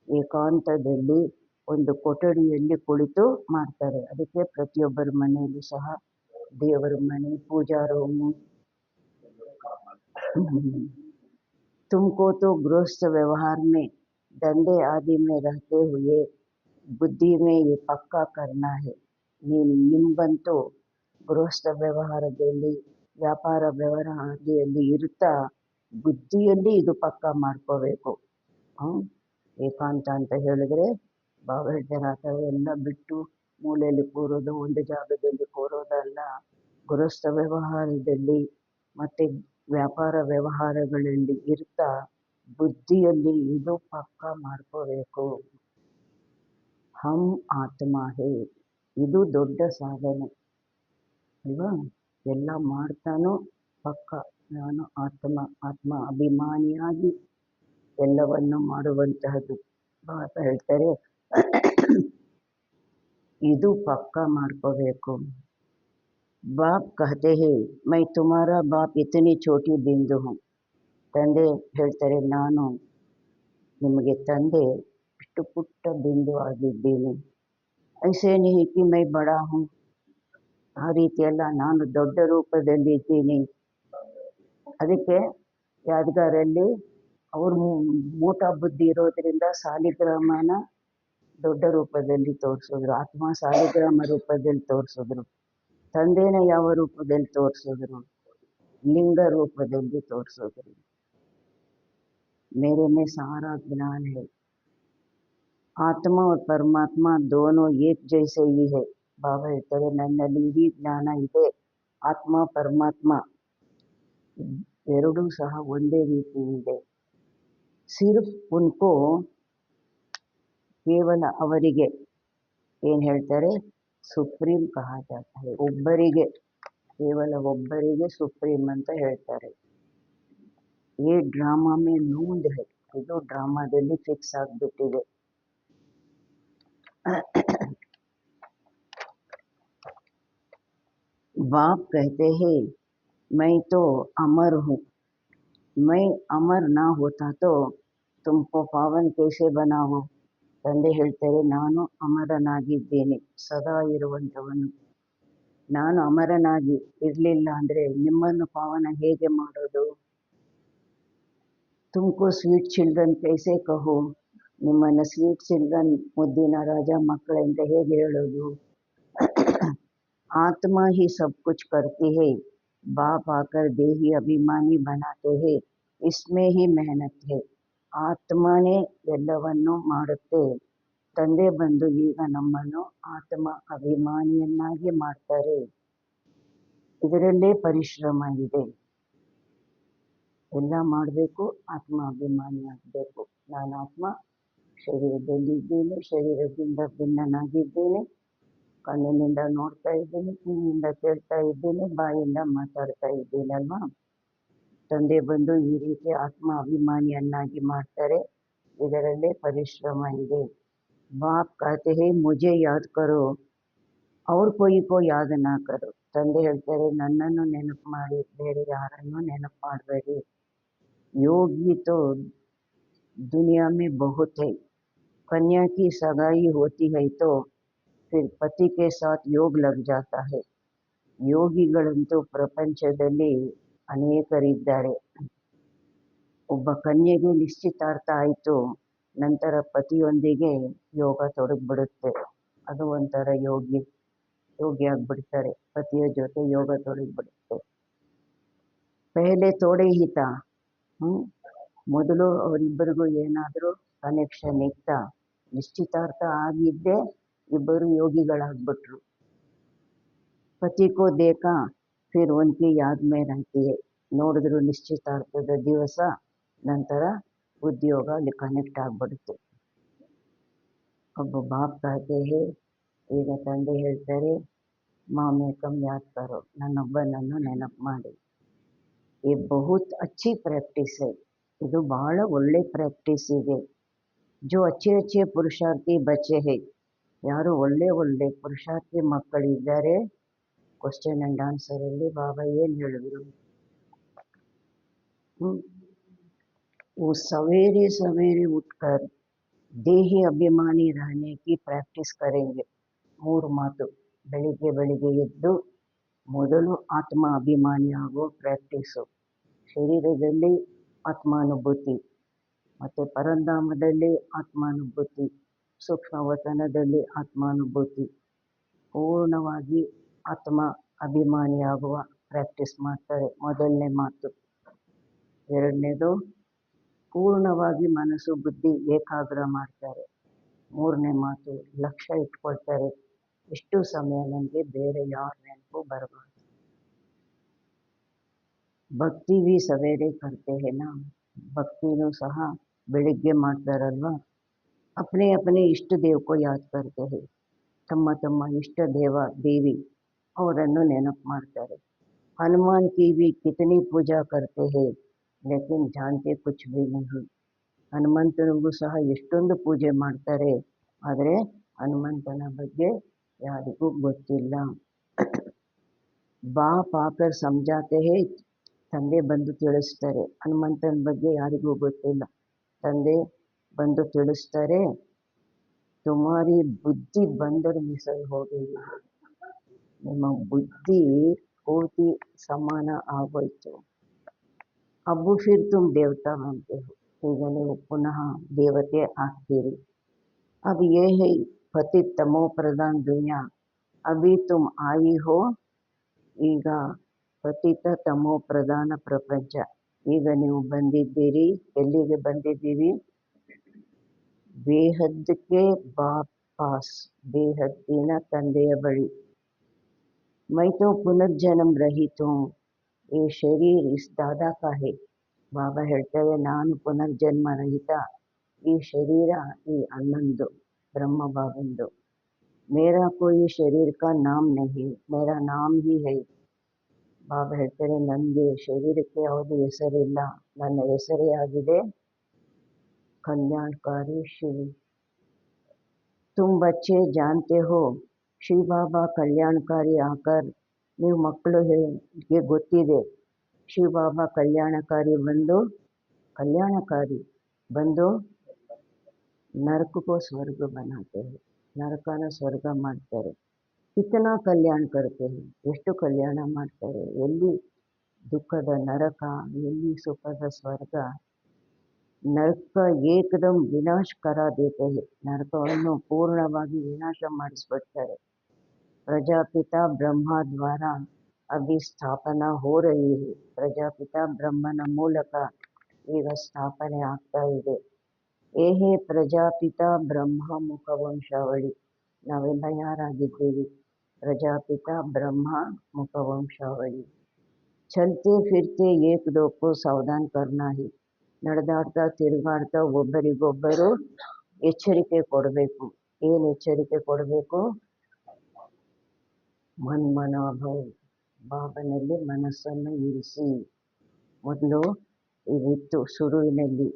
ಏಕಾಂತದಲ್ಲಿ ಒಂದು ಕೊಠಡಿಯಲ್ಲಿ ಕುಳಿತು ಮಾಡ್ತಾರೆ. ಅದಕ್ಕೆ ಪ್ರತಿಯೊಬ್ಬರ ಮನೆಯಲ್ಲೂ ಸಹ ದೇವರ ಮನೆ, ಪೂಜಾ ರೂಮು. तुमको तो गृहस्थ व्यवहार में धंधे आदि में रहते हुए बुद्धि में ये पक्का करना है. ನಿಮ್ಮಂತೂ ಗೃಹಸ್ಥ ವ್ಯವಹಾರದಲ್ಲಿ, ವ್ಯಾಪಾರ ವ್ಯವಹಾರದಲ್ಲಿ ಇರುತ್ತಾ ಬುದ್ಧಿಯಲ್ಲಿ ಇದು ಪಕ್ಕ ಮಾಡ್ಕೋಬೇಕು. ಏಕಾಂತ ಅಂತ ಹೇಳಿದ್ರೆ ಬಾಬಾ ಹೇಳ್ತಾರೆ, ಆ ಥರ ಎಲ್ಲ ಬಿಟ್ಟು ಮೂಲೆಯಲ್ಲಿ ಕೂರೋದು, ಒಂದು ಜಾಗದಲ್ಲಿ ಕೂರೋದಲ್ಲ. ಗೃಹಸ್ಥ ವ್ಯವಹಾರದಲ್ಲಿ ಮತ್ತು ವ್ಯಾಪಾರ ವ್ಯವಹಾರಗಳಲ್ಲಿ ಇರ್ತಾ ಬುದ್ಧಿಯಲ್ಲಿ ಇದು ಪಕ್ಕ ಮಾಡ್ಕೋಬೇಕು. ಹಮ್ ಆತ್ಮ ಹೇ, ಇದು ದೊಡ್ಡ ಸಾಧನೆ ಅಲ್ವಾ? ಎಲ್ಲ ಮಾಡ್ತಾನೋ ಪಕ್ಕ ನಾನು ಆತ್ಮ ಅಭಿಮಾನಿಯಾಗಿ ಎಲ್ಲವನ್ನು ಮಾಡುವಂತಹದ್ದು. ಬಾಬಾ ಹೇಳ್ತಾರೆ ಇದು ಪಕ್ಕ ಮಾಡ್ಕೋಬೇಕು. बाप कहते हैं मैं तुम्हारा बाप इतनी छोटी बिंदु हूँ. ತಂದೆ ಹೇಳ್ತಾರೆ, ನಾನು ನಿಮಗೆ ತಂದೆ ಇಷ್ಟು ಪುಟ್ಟ ಬಿಂದು ಆಗಿದ್ದೀನಿ. ಐಸೇ नहीं कि मैं बड़ा हूँ, ಆ ರೀತಿಯಲ್ಲ, ನಾನು ದೊಡ್ಡ ರೂಪದಲ್ಲಿ ಇದ್ದೀನಿ. ಅದಕ್ಕೆ ಯಾದಗಾರಲ್ಲಿ ಅವರು ಮೂಟ ಬುದ್ಧಿ ಇರೋದ್ರಿಂದ ಸಾಲಿಗ್ರಾಮನ ದೊಡ್ಡ ರೂಪದಲ್ಲಿ ತೋರಿಸಿದ್ರು, ಆತ್ಮ ಸಾಲಿಗ್ರಾಮ ರೂಪದಲ್ಲಿ ತೋರಿಸಿದ್ರು. ತಂದೆನ ಯಾವ ರೂಪದಲ್ಲಿ ತೋರಿಸಿದ್ರು? ಲಿಂಗ ರೂಪದಲ್ಲಿ ತೋರಿಸಿದ್ರು. मेरे में सारा ज्ञान है. आत्मा और परमात्मा दोनों एक जैसे ही है. ಬಾಬಾ ಹೇಳ್ತಾರೆ, ನನ್ನಲ್ಲಿ ಇಡೀ ಜ್ಞಾನ ಇದೆ, ಆತ್ಮ ಪರಮಾತ್ಮ ಎರಡೂ ಸಹ ಒಂದೇ ರೀತಿ ಇದೆ. ಸಿರ್ಫ್ ಉನ್ಕೋ, ಕೇವಲ ಅವರಿಗೆ ಏನು ಹೇಳ್ತಾರೆ? ಸುಪ್ರೀಂ ಕಹಾ ಜಾತಾ ಹೈ. ಒಬ್ಬರಿಗೆ, ಕೇವಲ ಒಬ್ಬರಿಗೆ ಸುಪ್ರೀಂ ಅಂತ ಹೇಳ್ತಾರೆ. ಈ ಡ್ರಾಮಾ ಮೇ ನೂಂದ್ ಹೈ, ಇದು ಡ್ರಾಮಾದಲ್ಲಿ ಫಿಕ್ಸ್ ಆಗಿಬಿಟ್ಟಿದೆ. बाप कहते हैं मैं तो अमर हूँ, मैं अमर ना होता तो तुमको पावन कैसे बनाओ. ತಂದೆ ಹೇಳ್ತಾರೆ, ನಾನು ಅಮರನಾಗಿದ್ದೇನೆ, ಸದಾ ಇರುವಂಥವನು. ನಾನು ಅಮರನಾಗಿ ಇರಲಿಲ್ಲ ಅಂದರೆ ನಿಮ್ಮನ್ನು ಪಾವನ ಹೇಗೆ ಮಾಡೋದು? ತುಮಕೋ ಸ್ವೀಟ್ ಚಿಲ್ಡ್ರನ್ ಕೈಸೆ ಕಹೋ, ನಿಮ್ಮನ್ನು ಸ್ವೀಟ್ ಚಿಲ್ಡ್ರನ್, ಮುದ್ದಿನ ರಾಜ ಮಕ್ಕಳೆಂತ ಹೇಗೆ ಹೇಳೋದು? आत्मा ही सब कुछ करती है, बाप आकर देही अभिमानी बनाते हैं, इसमें ही मेहनत है. ಆತ್ಮನೇ ಎಲ್ಲವನ್ನು ಮಾಡುತ್ತೆ, ತಂದೆ ಬಂದು ಈಗ ನಮ್ಮನ್ನು ಆತ್ಮ ಅಭಿಮಾನಿಯನ್ನಾಗಿ ಮಾಡ್ತಾರೆ. ಇದರಲ್ಲೇ ಪರಿಶ್ರಮ ಇದೆ. ಎಲ್ಲ ಮಾಡಬೇಕು, ಆತ್ಮ ಅಭಿಮಾನಿ ಆಗಬೇಕು. ನಾನು ಆತ್ಮ ಶರೀರದಲ್ಲಿದ್ದೇನೆ, ಶರೀರದಿಂದ ಭಿನ್ನನಾಗಿದ್ದೇನೆ, ಕಣ್ಣಿನಿಂದ ನೋಡ್ತಾ ಇದ್ದೀನಿ, ಕಿವಿಯಿಂದ ಕೇಳ್ತಾ ಇದ್ದೀನಿ, ಬಾಯಿಂದ ಮಾತಾಡ್ತಾ ಇದ್ದೀನಿ ಅಲ್ವಾ? ತಂದೆ ಬಂದು ಈ ರೀತಿ ಆತ್ಮ ಅಭಿಮಾನಿಯನ್ನಾಗಿ ಮಾಡ್ತಾರೆ. ಇದರಲ್ಲೇ ಪರಿಶ್ರಮ ಇದೆ. ಬಾಪ್ कहते हैं मुझे याद करो और कोई को याद ना करो. ತಂದೆ ಹೇಳ್ತಾರೆ, ನನ್ನನ್ನು ನೆನಪು ಮಾಡಿ, ಬೇರೆ ಯಾರನ್ನು ನೆನಪು ಮಾಡಬೇಡಿ. योगी तो दुनिया में बहुत है, कन्या की सगाई होती है तो फिर पति के साथ योग लग जाता है. ಯೋಗಿಗಳಂತೂ ಪ್ರಪಂಚದಲ್ಲಿ ಅನೇಕರಿದ್ದಾರೆ. ಒಬ್ಬ ಕನ್ಯೆಗೆ ನಿಶ್ಚಿತಾರ್ಥ ಆಯಿತು, ನಂತರ ಪತಿಯೊಂದಿಗೆ ಯೋಗ ತೊಡಗಿಬಿಡುತ್ತೆ. ಅದು ಒಂಥರ ಯೋಗಿ ಆಗಿಬಿಡ್ತಾರೆ, ಪತಿಯ ಜೊತೆ ಯೋಗ ತೊಡಗಿಬಿಡುತ್ತೆ. ಪೆಹಲೆ ತೋಡೆ ಹಿತ, ಮೊದಲು ಅವರಿಬ್ಬರಿಗೂ ಏನಾದರೂ ಕನೆಕ್ಷನ್ ಇತ್ತ, ನಿಶ್ಚಿತಾರ್ಥ ಆಗಿದ್ದೇ ಇಬ್ಬರು ಯೋಗಿಗಳಾಗ್ಬಿಟ್ರು. पति को देखा फिर उनकी याद में रहती है. ನೋಡಿದ್ರು ನಿಶ್ಚಿತಾರ್ಥದ ದಿವಸ ನಂತರ ಉದ್ಯೋಗ ಅಲ್ಲಿ ಕನೆಕ್ಟ್ ಆಗಿಬಿಡುತ್ತೆ. ಒಬ್ಬ ಬಾಪ್ कहते हैं, ಈಗ ತಂದೆ ಹೇಳ್ತಾರೆ, ಮಾಮೆ ಕಮ್ ಯಾದ್ ಕರೋ, ನನ್ನೊಬ್ಬನನ್ನು ನೆನಪು ಮಾಡಿ. ये बहुत अच्छी प्रैक्टिस है, ಇದು ಬಹಳ ಒಳ್ಳೆ ಪ್ರಾಕ್ಟೀಸ್ ಇದೆ. जो अच्छे अच्छे पुरुषार्थी बच्चे हैं, ಯಾರು ಒಳ್ಳೆ ಒಳ್ಳೆ ಪುರುಷಾರ್ಥಿ ಮಕ್ಕಳಿದ್ದಾರೆ, ಕ್ವಶನ್ ಆ್ಯಂಡ್ ಆನ್ಸರಲ್ಲಿ ಬಾಬಾ ಏನು ಹೇಳಿದ್ರು, वो सवेरे सवेरे उठकर देही अभिमानी रहने की प्रैक्टिस करेंगे. 3 ಮಾತು, ಬೆಳಿಗ್ಗೆ ಬೆಳಿಗ್ಗೆ ಎದ್ದು ಮೊದಲು ಆತ್ಮ ಅಭಿಮಾನಿ ಆಗೋ ಪ್ರಾಕ್ಟೀಸು. ಶರೀರದಲ್ಲಿ ಆತ್ಮಾನುಭೂತಿ, ಮತ್ತು ಪರಂಧಾಮದಲ್ಲಿ ಆತ್ಮಾನುಭೂತಿ, ಸೂಕ್ಷ್ಮವತನದಲ್ಲಿ ಆತ್ಮಾನುಭೂತಿ, ಪೂರ್ಣವಾಗಿ ಆತ್ಮ ಅಭಿಮಾನಿಯಾಗುವ ಪ್ರಾಕ್ಟೀಸ್ ಮಾಡ್ತಾರೆ. ಮೊದಲನೇ ಮಾತು. ಎರಡನೇದು, ಪೂರ್ಣವಾಗಿ ಮನಸ್ಸು ಬುದ್ಧಿ ಏಕಾಗ್ರ ಮಾಡ್ತಾರೆ. ಮೂರನೇ ಮಾತು, ಲಕ್ಷ್ಯ ಇಟ್ಕೊಳ್ತಾರೆ, ಇಷ್ಟು ಸಮಯ ನನಗೆ ಬೇರೆ ಯಾರ ನೆನಪು ಬರಬಾರ್ದು. ಭಕ್ತಿ भी सवेरे करते हैं ना, ಭಕ್ತಿನೂ ಸಹ ಬೆಳಿಗ್ಗೆ ಮಾಡ್ತಾರಲ್ವಾ. अपने अपने इष्ट देव को याद करते हैं, ತಮ್ಮ ತಮ್ಮ ಇಷ್ಟ ದೇವ ದೇವಿ ಅವರನ್ನು ನೆನಪು ಮಾಡ್ತಾರೆ. हनुमान की भी कितनी पूजा करते हैं, लेकिन जानते कुछ भी नहीं. ಹನುಮಂತನಿಗೂ ಸಹ ಎಷ್ಟೊಂದು ಪೂಜೆ ಮಾಡ್ತಾರೆ, ಆದರೆ ಹನುಮಂತನ ಬಗ್ಗೆ ಯಾರಿಗೂ ಗೊತ್ತಿಲ್ಲ. ಬಾಪ್ ಆಕರ್ ಸಮಜಾತೆ ಹೇ, ತಂದೆ ಬಂದು ತಿಳಿಸ್ತಾರೆ. ಹನುಮಂತನ ಬಗ್ಗೆ ಯಾರಿಗೂ ಗೊತ್ತಿಲ್ಲ, ತಂದೆ ಬಂದು ತಿಳಿಸ್ತಾರೆ, ತುಮಾರಿ ಬುದ್ಧಿ ಬಂದರು ಮಿಸಲ್ ಹೋಗಿ, ನಿಮ್ಮ ಬುದ್ಧಿ ಪೂರ್ತಿ ಸಮಾನ ಆಗೋಯ್ತು. ಅಬ್ಬು ಫಿರ್ ತುಮ್ ದೇವತಾ ಬಂತೆ ಹೋ, ಈಗ ನೀವು ಪುನಃ ದೇವತೆ ಆಗ್ತೀರಿ. अब ये है पतित तमो प्रधान दुनिया, अभी तुम आई हो, ಈಗ ಪತಿತ ತಮೋ ಪ್ರಧಾನ ಪ್ರಪಂಚ, ಈಗ ನೀವು ಬಂದಿದ್ದೀರಿ. ಎಲ್ಲಿಗೆ ಬಂದಿದ್ದೀವಿ? ಬೇಹದ್ಕೆ ಪಾಸ್, ಬೇಹದ್ದಿನ ತಂದೆಯ ಬಳಿ. ಮೈ ತೋ ಪುನರ್ಜನ್ಮ ರಹಿತ ಹೂಂ, ಈ ಶರೀರ್ ಇಸ್ ದಾದಾ ಕಾ ಹೈ. ಬಾಬಾ ಹೇಳ್ತಾರೆ, ನಾನು ಪುನರ್ಜನ್ಮ ರಹಿತ, ಈ ಶರೀರ ಈ ಅಣ್ಣಂದು, ಬ್ರಹ್ಮ ಬಾಬಂದು. ಮೇರಾ ಕೋಯಿ ಶರೀರ್ ಕಾ ನಾಮ್ ನಹಿ, ಮೇರಾ ನಾಮ್ ಹಿ ಹೈ. ಬಾಬಾ ಹೇಳ್ತಾರೆ, ನನಗೆ ಶರೀರಕ್ಕೆ ಯಾವುದು ಹೆಸರಿಲ್ಲ, ನನ್ನ ಹೆಸರೇ ಆಗಿದೆ ಕಲ್ಯಾಣಕಾರಿ ಶಿವ. ತುಮ್ ಬಚ್ಚೆ ಜಾನ್ತೆ ಹೋ, ಶಿವ ಬಾಬಾ ಕಲ್ಯಾಣಕಾರಿ ಆಕರ್, ನೀವು ಮಕ್ಕಳು ಗೆ ಗೊತ್ತಿದೆ, ಶಿವ ಬಾಬಾ ಕಲ್ಯಾಣಕಾರಿ ಬಂದು ನರಕಕ್ಕೋ ಸ್ವರ್ಗ ಬನಾತೆ, ನರಕನ ಸ್ವರ್ಗ ಮಾಡ್ತಾರೆ. ಕಿತನಾ ಕಲ್ಯಾಣ ಕರ್ತೆ, ಎಷ್ಟು ಕಲ್ಯಾಣ ಮಾಡ್ತಾರೆ. ಎಲ್ಲಿ ದುಃಖದ ನರಕ, ಎಲ್ಲಿ ಸುಖದ ಸ್ವರ್ಗ. ನರಕ ಏಕದಮ್ ವಿನಾಶ ಕರಾ ದೇತೆ ಹೈ, ನರಕವನ್ನು ಪೂರ್ಣವಾಗಿ ವಿನಾಶ ಮಾಡಿಸ್ಬಿಡ್ತಾರೆ. ಪ್ರಜಾಪಿತ ಬ್ರಹ್ಮ ದ್ವಾರ ಅಭಿ ಸ್ಥಾಪನಾ ಹೋ ರಹಿ ಹೈ, ಪ್ರಜಾಪಿತ ಬ್ರಹ್ಮನ ಮೂಲಕ ಈಗ ಸ್ಥಾಪನೆ ಆಗ್ತಾ ಇದೆ. ಏಹೇ ಪ್ರಜಾಪಿತ ಬ್ರಹ್ಮ ಮುಖ ವಂಶಾವಳಿ, ನಾವೆಲ್ಲ ಯಾರಾಗಿದ್ದೀವಿ? ಪ್ರಜಾಪಿತ ಬ್ರಹ್ಮ ಮುಖ ವಂಶಾವಳಿ. ಚಲ್ತೆ ಫಿರ್ತೆ ಏಕ್ ದೋ ಕೋ ಸಾವಧಾನ್ ಕರ್ನಾ ಹಿ, ನಡೆದಾಡ್ತಾ ತಿರುಗಾಡ್ತಾ ಒಬ್ಬರಿಗೊಬ್ಬರು ಎಚ್ಚರಿಕೆ ಕೊಡಬೇಕು. ಏನು ಎಚ್ಚರಿಕೆ ಕೊಡಬೇಕು? ಮನ್ಮನಾಭವ, ಬಾಬನಲ್ಲಿ ಮನಸ್ಸನ್ನು ಇರಿಸಿ. ಮೊದಲು ಇದಿತ್ತು ಶುರುವಿನಲ್ಲಿ,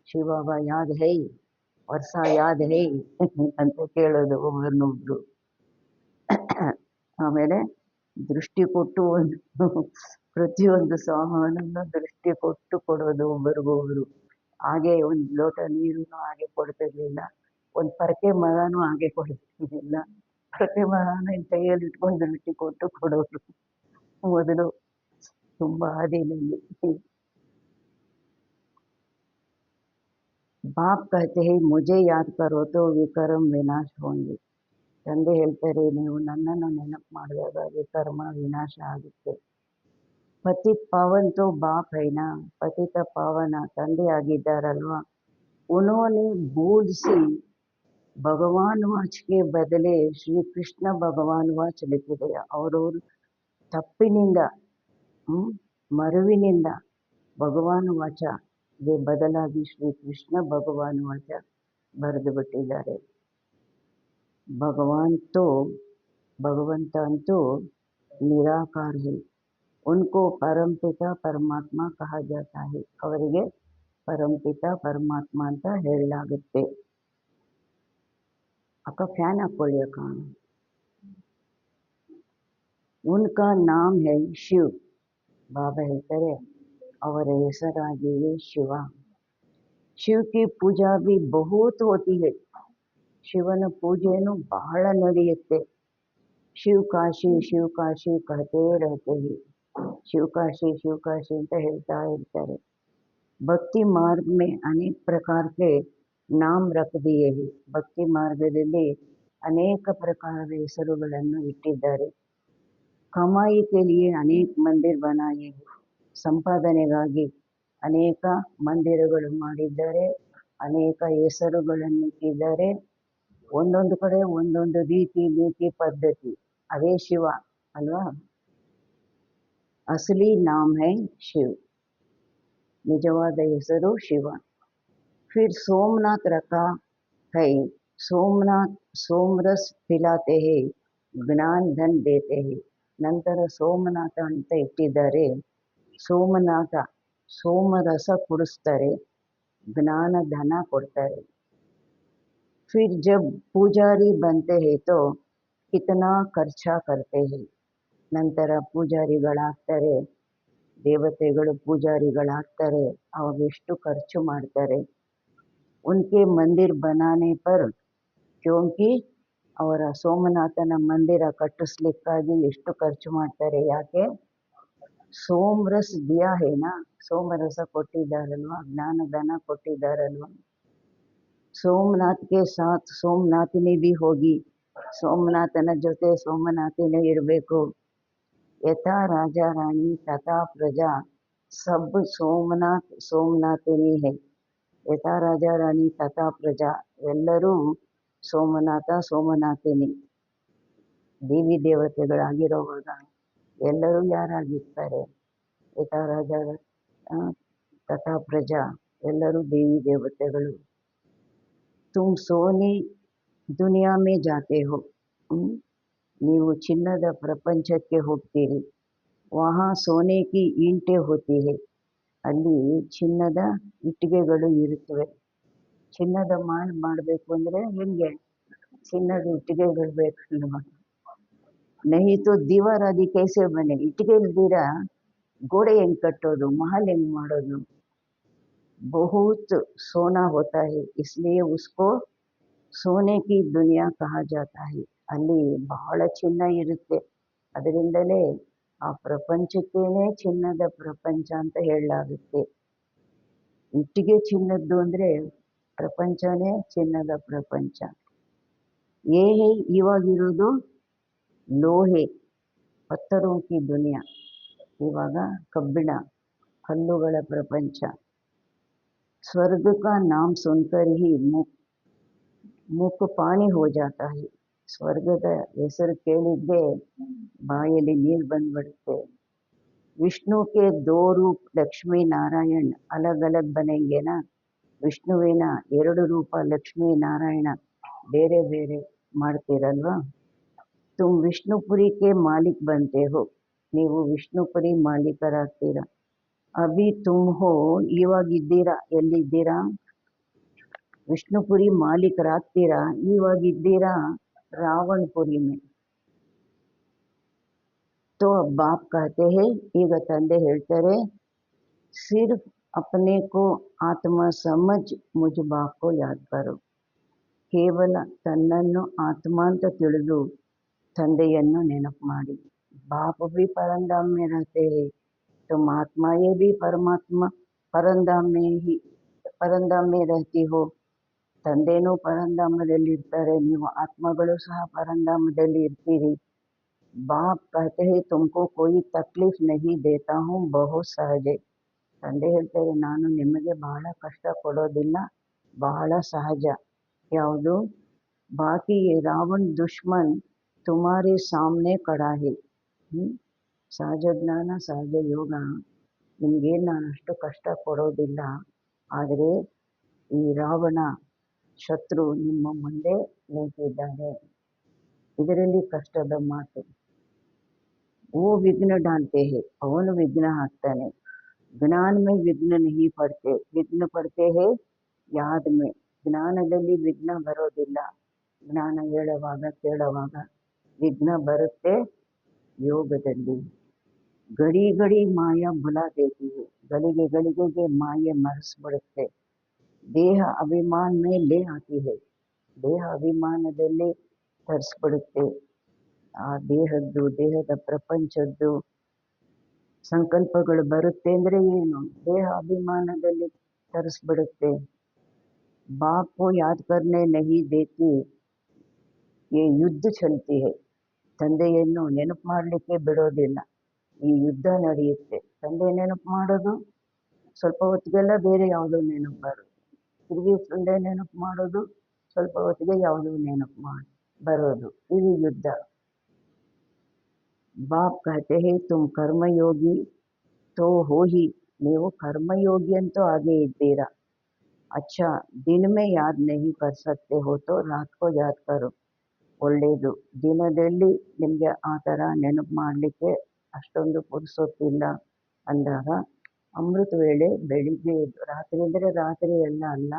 ಶಿವಬಾಬಾ ಯಾದ್ ಹೈ, ವರ್ಷ ಯಾದ್ ಹೈ ಅಂತ ಕೇಳೋದು ಒಬ್ಬರನ್ನೊಬ್ರು. ಆಮೇಲೆ ದೃಷ್ಟಿ ಕೊಟ್ಟು ಪ್ರತಿಯೊಂದು ಸಾಮಾನನ್ನು ದೃಷ್ಟಿ ಕೊಟ್ಟು ಕೊಡೋದು ಒಬ್ಬರಿಗೊಬ್ರು. ಹಾಗೆ ಒಂದು ಲೋಟ ನೀರು ಹಾಗೆ ಕೊಡ್ತಿರ್ಲಿಲ್ಲ, ಒಂದು ಪರಕೆ ಮರನೂ ಹಾಗೆ ಕೊಡ್ತಿರ್ಲಿಲ್ಲ. ಪರಕೆ ಮರನ ಕೈಯಲ್ಲಿ ಇಟ್ಕೊಂಡು ದೃಷ್ಟಿ ಕೊಟ್ಟು ಕೊಡೋರು ಮೊದಲು, ತುಂಬ ಹಾದಿನಲ್ಲಿ. ಬಾಪ್ कहते हैं, मुझे याद करो तो विकर्म विनाश होंगे. ತಂದೆ ಹೇಳ್ತಾರೆ, ನೀವು ನನ್ನನ್ನು ನೆನಪು ಮಾಡಿದಾಗ ವಿಕರ್ಮ ವಿನಾಶ ಆಗುತ್ತೆ. ಪತಿತ್ ಪಾವನ್ ತೋ ಬಾಪ್ ಹೈನಾ, ಪತಿತ ಪಾವನ ತಂದೆ ಆಗಿದ್ದಾರಲ್ವಾ. ಉನ್ಹೋನೆ ಬೂದ್ ಸಿ ಭಗವಾನ್ ವಾಚ್ ಕೆ ಬದಲೆ ಶ್ರೀಕೃಷ್ಣ ಭಗವಾನ್ ವಾಚ್ ಲಿಖಿದೆ. ಅವರವರು ತಪ್ಪಿನಿಂದ ಮರುವಿನಿಂದ ಭಗವಾನುವಾಚಗೆ ಬದಲಾಗಿ ಶ್ರೀಕೃಷ್ಣ ಭಗವಾನುವಾಚ ಬರೆದು ಬಿಟ್ಟಿದ್ದಾರೆ. ಭಗವಂತ ಅಂತೂ ನಿರಾಕಾರ ಹೈ, ಉನ್ಕೋ ಪರಂಪಿತ ಪರಮಾತ್ಮ ಕಹಾ ಜಾತಾ ಹೈ. ಅವರಿಗೆ ಪರಂಪಿತ ಪರಮಾತ್ಮ ಅಂತ ಹೇಳಲಾಗುತ್ತೆ. ಅಕ್ಕ ಫ್ಯಾನ್ ಹಾಕೊಳ್ಳಿ ಅಕ್ಕ. ಉನ್ಕಾ ನಾಮ್ ಹೈ ಶಿವ್. ಬಾಬಾ ಹೇಳ್ತಾರೆ ಅವರ ಹೆಸರಾಗಿಯೇ ಶಿವ. ಶಿವ್ ಕಿ ಪೂಜಾ ಭಿ ಬಹುತ್ ಹೋತಿ ಹೈ. ಶಿವನ ಪೂಜೆನೂ ಬಹಳ ನಡೆಯುತ್ತೆ. ಶಿವಕಾಶಿ ಶಿವಕಾಶಿ ಕಹತೆ ರಹತೆ ಹೈ. ಶಿವಕಾಶಿ ಅಂತ ಹೇಳ್ತಾ ಇರ್ತಾರೆ. ಭಕ್ತಿ ಮಾರ್ಗ ಮೇ ಅನೇಕ ಪ್ರಕಾರ ಕೆ ನಾಮ್ ರಖ್ ದಿಯೇ ಹೈ. ಭಕ್ತಿ ಮಾರ್ಗದಲ್ಲಿ ಅನೇಕ ಪ್ರಕಾರದ ಹೆಸರುಗಳನ್ನು ಇಟ್ಟಿದ್ದಾರೆ. ಕಮಾಯಿ ಕೆ ಲಿಯೇ ಅನೇಕ ಮಂದಿರ ಬನಾಯೇ ಹೈ. ಸಂಪಾದನೆಗಾಗಿ ಅನೇಕ ಮಂದಿರಗಳು ಮಾಡಿದ್ದಾರೆ, ಅನೇಕ ಹೆಸರುಗಳನ್ನು ಇಟ್ಟಿದ್ದಾರೆ. ಒಂದೊಂದು ಕಡೆ ಒಂದೊಂದು ರೀತಿ ನೀತಿ ಪದ್ಧತಿ. ಅದೇ ಶಿವ ಅಲ್ವಾ. ಅಸಲಿ ನಾಮ್ ಹೈ ಶಿವ್. ನಿಜವಾದ ಹೆಸರು ಶಿವ. ಫಿರ್ ಸೋಮನಾಥ್ ರಖಾ ಹೈ. ಸೋಮನಾಥ್ ಸೋಮರಸ್ ಪಿಲಾತೆ ಹೈ, ಜ್ಞಾನ್ ಧನ್ ದೇತೆ ಹೈ. ನಂತರ ಸೋಮನಾಥ ಅಂತ ಇಟ್ಟಿದ್ದಾರೆ. ಸೋಮನಾಥ ಸೋಮರಸ ಕುಡಿಸ್ತಾರೆ, ಜ್ಞಾನ ಧನ ಕೊಡ್ತಾರೆ. ಫಿರ್ ಜಬ್ ಪೂಜಾರಿ ಬಂತೆ ಹೈ ತೋ ಕಿತನಾ ಖರ್ಚಾ ಕರ್ತೆ ಹೈ. ನಂತರ ಪೂಜಾರಿಗಳಾಗ್ತಾರೆ, ದೇವತೆಗಳು ಪೂಜಾರಿಗಳಾಗ್ತಾರೆ, ಅವಾಗ ಎಷ್ಟು ಖರ್ಚು ಮಾಡ್ತಾರೆ. ಉನ್ಕೆ ಮಂದಿರ್ ಬನಾನೆ ಪರ್, ಕ್ಯೋಂಕಿ ಅವರ ಸೋಮನಾಥನ ಮಂದಿರ ಕಟ್ಟಿಸ್ಲಿಕ್ಕಾಗಿ ಎಷ್ಟು ಖರ್ಚು ಮಾಡ್ತಾರೆ. ಯಾಕೆ? ಸೋಮರಸ್ ದಿಯಾ ಹೇನಾ, ಸೋಮರಸ ಕೊಟ್ಟಿದ್ದಾರಲ್ವ, ಜ್ಞಾನದಾನ ಕೊಟ್ಟಿದ್ದಾರಲ್ವ. ಸೋಮನಾಥ್ಗೆ ಸಾಥ್ ಸೋಮನಾಥಿನಿ ಬಿ ಹೋಗಿ. ಸೋಮನಾಥನ ಜೊತೆ ಸೋಮನಾಥಿನೇ ಇರಬೇಕು. ಯಥಾ ರಾಜ ರಾಣಿ ತಥಾ ಪ್ರಜಾ ಸಬ್ ಸೋಮನಾಥ್ ಸೋಮನಾಥಿನಿ ಹೈ. ಯಥಾ ರಾಜ ರಾಣಿ ತಥಾ ಪ್ರಜಾ ಎಲ್ಲರೂ ಸೋಮನಾಥ ಸೋಮನಾಥಿನಿ. ದೇವಿ ದೇವತೆಗಳಾಗಿರೋವಾಗ ಎಲ್ಲರೂ ಯಾರಾಗಿರ್ತಾರೆ? ಯಥಾ ರಾಜ ತಥಾ ಪ್ರಜಾ ಎಲ್ಲರೂ ದೇವಿ ದೇವತೆಗಳು. ತುಮ್ ಸೋನಿ ದುನಿಯಾ ಮೇ ಜಾತೆ ಹೋ. ನೀವು ಚಿನ್ನದ ಪ್ರಪಂಚಕ್ಕೆ ಹೋಗ್ತೀರಿ. ವಹಾ ಸೋನೆ ಕಿ ಈಂಟೆ ಹೋತಿ ಹೈ. ಅಲ್ಲಿ ಚಿನ್ನದ ಇಟ್ಟಿಗೆಗಳು ಇರುತ್ತವೆ. ಚಿನ್ನದ ಮಾಡಬೇಕು ಅಂದರೆ ಹೆಂಗೆ? ಚಿನ್ನದ ಇಟ್ಟಿಗೆಗಳು ಬೇಕಲ್ವ. ನಹಿ ತೋ ದೀವಾರ್ ಆದಿ ಕೈಸೆ ಬನೆ. ಇಟ್ಟಿಗೆ ಇಲ್ದಿರ ಗೋಡೆ ಹೆಂಗೆ ಕಟ್ಟೋದು, ಮಹಲ್ ಹೆಂಗೆ ಮಾಡೋದು? ಬಹುತ್ ಸೋನಾ ಹೋತಾ ಹೈ, ಇಸ್ಲಿಯೇ ಉಸ್ಕೋ ಸೋನೆ ಕಿ ದುನಿಯಾ ಕಹಾ ಜಾತಾ ಹೈ. ಅಲ್ಲಿ ಬಹಳ ಚಿನ್ನ ಇರುತ್ತೆ, ಅದರಿಂದಲೇ ಆ ಪ್ರಪಂಚಕ್ಕೇನೆ ಚಿನ್ನದ ಪ್ರಪಂಚ ಅಂತ ಹೇಳಲಾಗುತ್ತೆ. ಇಟ್ಟಿಗೆ ಚಿನ್ನದ್ದು ಅಂದರೆ ಪ್ರಪಂಚನೇ ಚಿನ್ನದ ಪ್ರಪಂಚ. ಹೇ ಇವಾಗಿರೋದು ಲೋಹೆ ಪತ್ತರೋಂ ಕಿ ದುನಿಯಾ. ಇವಾಗ ಕಬ್ಬಿಣ ಕಲ್ಲುಗಳ ಪ್ರಪಂಚ. ಸ್ವರ್ಗ ಕಾ ನಾಮ್ ಸುನ್ಕರ್ ಹಿ ಮುಖ ಪಾನಿ ಹೋ ಜಾತಾ ಹೈ. ಸ್ವರ್ಗದ ಹೆಸರು ಕೇಳಿದ್ದೇ ಬಾಯಲ್ಲಿ ನೀರು ಬಂದ್ಬಿಡುತ್ತೆ. ವಿಷ್ಣು ಕೆ ದೋ ರೂಪ್ ಲಕ್ಷ್ಮೀ ನಾರಾಯಣ್ ಅಲಗ್ ಅಲಗ್ ಬನೆಂಗೆನಾ. ವಿಷ್ಣುವಿನ ಎರಡು ರೂಪ ಲಕ್ಷ್ಮೀ ನಾರಾಯಣ ಬೇರೆ ಬೇರೆ ಮಾಡ್ತೀರಲ್ವಾ. ತುಮ್ ವಿಷ್ಣುಪುರಿ ಕೆ ಮಾಲಿಕ್ ಬಂತೆ ಹೋ. ನೀವು ವಿಷ್ಣುಪುರಿ ಮಾಲೀಕರಾಗ್ತೀರ. ಅಭಿ ತುಮ್ ಹೋ ಇವಾಗಿದ್ದೀರಾ ಎಲ್ಲಿದ್ದೀರಾ? ವಿಷ್ಣುಪುರಿ ಮಾಲೀಕರಾಗ್ತೀರಾ, ಇವಾಗಿದ್ದೀರಾ ರಾವಣಪುರಿ ಮೇ. तो बाप कहते हैं, ಈಗ ತಂದೆ ಹೇಳ್ತಾರೆ, ಸಿರ್ಫ್ अपने को आत्मा समझ मुझ बाप को याद करो. ಕೇವಲ ತನ್ನನ್ನು ಆತ್ಮ ಅಂತ ತಿಳಿದು ತಂದೆಯನ್ನು ನೆನಪು ಮಾಡಿ. बाप भी परमधाम में रहते हैं, तुम आत्माएं भी परमात्मा परमधाम में रहती हो. ತಂದೆನೂ ಪರಂಧಾಮದಲ್ಲಿ ಇರ್ತಾರೆ, ನೀವು ಆತ್ಮಗಳು ಸಹ ಪರಂಧಾಮದಲ್ಲಿ ಇರ್ತೀರಿ. बाप कहते हैं तुमको कोई तकलीफ नहीं देता हूँ, बहुत सहज है. ತಂದೆ ಹೇಳ್ತಾರೆ, ನಾನು ನಿಮಗೆ ಬಹಳ ಕಷ್ಟ ಕೊಡೋದಿಲ್ಲ, ಬಹಳ ಸಹಜ. ಯಾವುದು? ಬಾಕಿ ರಾವಣ ದುಶ್ಮನ್ ತುಮಾರೆ ಸಾಮ್ನೆ ಖಡಾ ಹೈ. ಸಹಜ ಜ್ಞಾನ ಸಹಜ ಯೋಗ ನಿಮಗೇನು ನಾನು ಅಷ್ಟು ಕಷ್ಟ ಕೊಡೋದಿಲ್ಲ, ಆದರೆ ಈ ರಾವಣ ಶತ್ರು ನಿಮ್ಮ ಮುಂದೆ ನಿಂತಿದ್ದಾನೆ. ಇದರಲ್ಲಿ ಕಷ್ಟದ ಮಾತು. ಓ ವಿಘ್ನ ಡಾಲ್ತೆ ಹೇ, ಅವನು ವಿಘ್ನ ಹಾಕ್ತಾನೆ. ಜ್ಞಾನ ಮೇ ವಿಘ್ನ नहीं पड़ते, ವಿಘ್ನ ಪಡ್ತೆ ಹೇ ಯಾದ್ ಮೇ. ಜ್ಞಾನದಲ್ಲಿ ವಿಘ್ನ ಬರೋದಿಲ್ಲ, ಜ್ಞಾನ ಹೇಳುವಾಗ ಕೇಳುವಾಗ ವಿಘ್ನ ಬರುತ್ತೆ ಯೋಗದಲ್ಲಿ. ಗಡಿ ಗಡಿ ಮಾಯ ಬುಲಾ ದೇತಿ ಹೇ, ಗಳಿಗೆ ಗಳಿಗೆಗೆ ಮಾಯೆ ಮರೆಸ್ಬಿಡುತ್ತೆ. ದೇಹ ಅಭಿಮಾನ ಮೇ ಲೇ ಆತಿ ಹೇ, ದೇಹ ಅಭಿಮಾನದಲ್ಲಿ ತರಿಸ್ಬಿಡುತ್ತೆ. ಆ ದೇಹದ್ದು, ದೇಹದ ಪ್ರಪಂಚದ್ದು ಸಂಕಲ್ಪಗಳು ಬರುತ್ತೆ ಅಂದರೆ ಏನು, ದೇಹ ಅಭಿಮಾನದಲ್ಲಿ ತರಿಸ್ಬಿಡುತ್ತೆ. बाप को याद करने नहीं देती ये ಯುದ್ಧ ಚಲ್ತಿ ಹೇ, ತಂದೆಯನ್ನು ನೆನಪು ಮಾಡಲಿಕ್ಕೆ ಬಿಡೋದಿಲ್ಲ, ಈ ಯುದ್ಧ ನಡೆಯುತ್ತೆ. ತಂದೆ ನೆನಪು ಮಾಡೋದು, ಸ್ವಲ್ಪ ಹೊತ್ತಿಗೆಲ್ಲ ಬೇರೆ ಯಾವುದೋ ನೆನಪು ಬರೋದು, ತಿರುಗಿ ತಂದೆ ನೆನಪು ಮಾಡೋದು, ಸ್ವಲ್ಪ ಹೊತ್ತಿಗೆ ಯಾವುದೋ ನೆನಪು ಬರೋದು, ಇದು ಯುದ್ಧ. ಬಾಪ್ ಕಹತೆ ಹೇ ತುಮ್ ಕರ್ಮಯೋಗಿ ತೋ ಹೋ ಹಿ, ನೀವು ಕರ್ಮಯೋಗಿ ಅಂತೂ ಹಾಗೇ ಇದ್ದೀರಾ. अच्छा दिन में याद नहीं कर सकते हो तो रात को याद करो. ಒಳ್ಳೆಯದು, ದಿನದಲ್ಲಿ ನಿಮಗೆ ಆ ಥರ ನೆನಪು ಮಾಡಲಿಕ್ಕೆ ಅಷ್ಟೊಂದು ಪುರ್ಸೊತ್ತಿಲ್ಲ ಅಂದಾಗ ಅಮೃತ ವೇಳೆ ಬೆಳಿಗ್ಗೆ ಎದ್ದು, ರಾತ್ರಿ ಅಂದರೆ ರಾತ್ರಿ ಎಲ್ಲ ಅಲ್ಲ,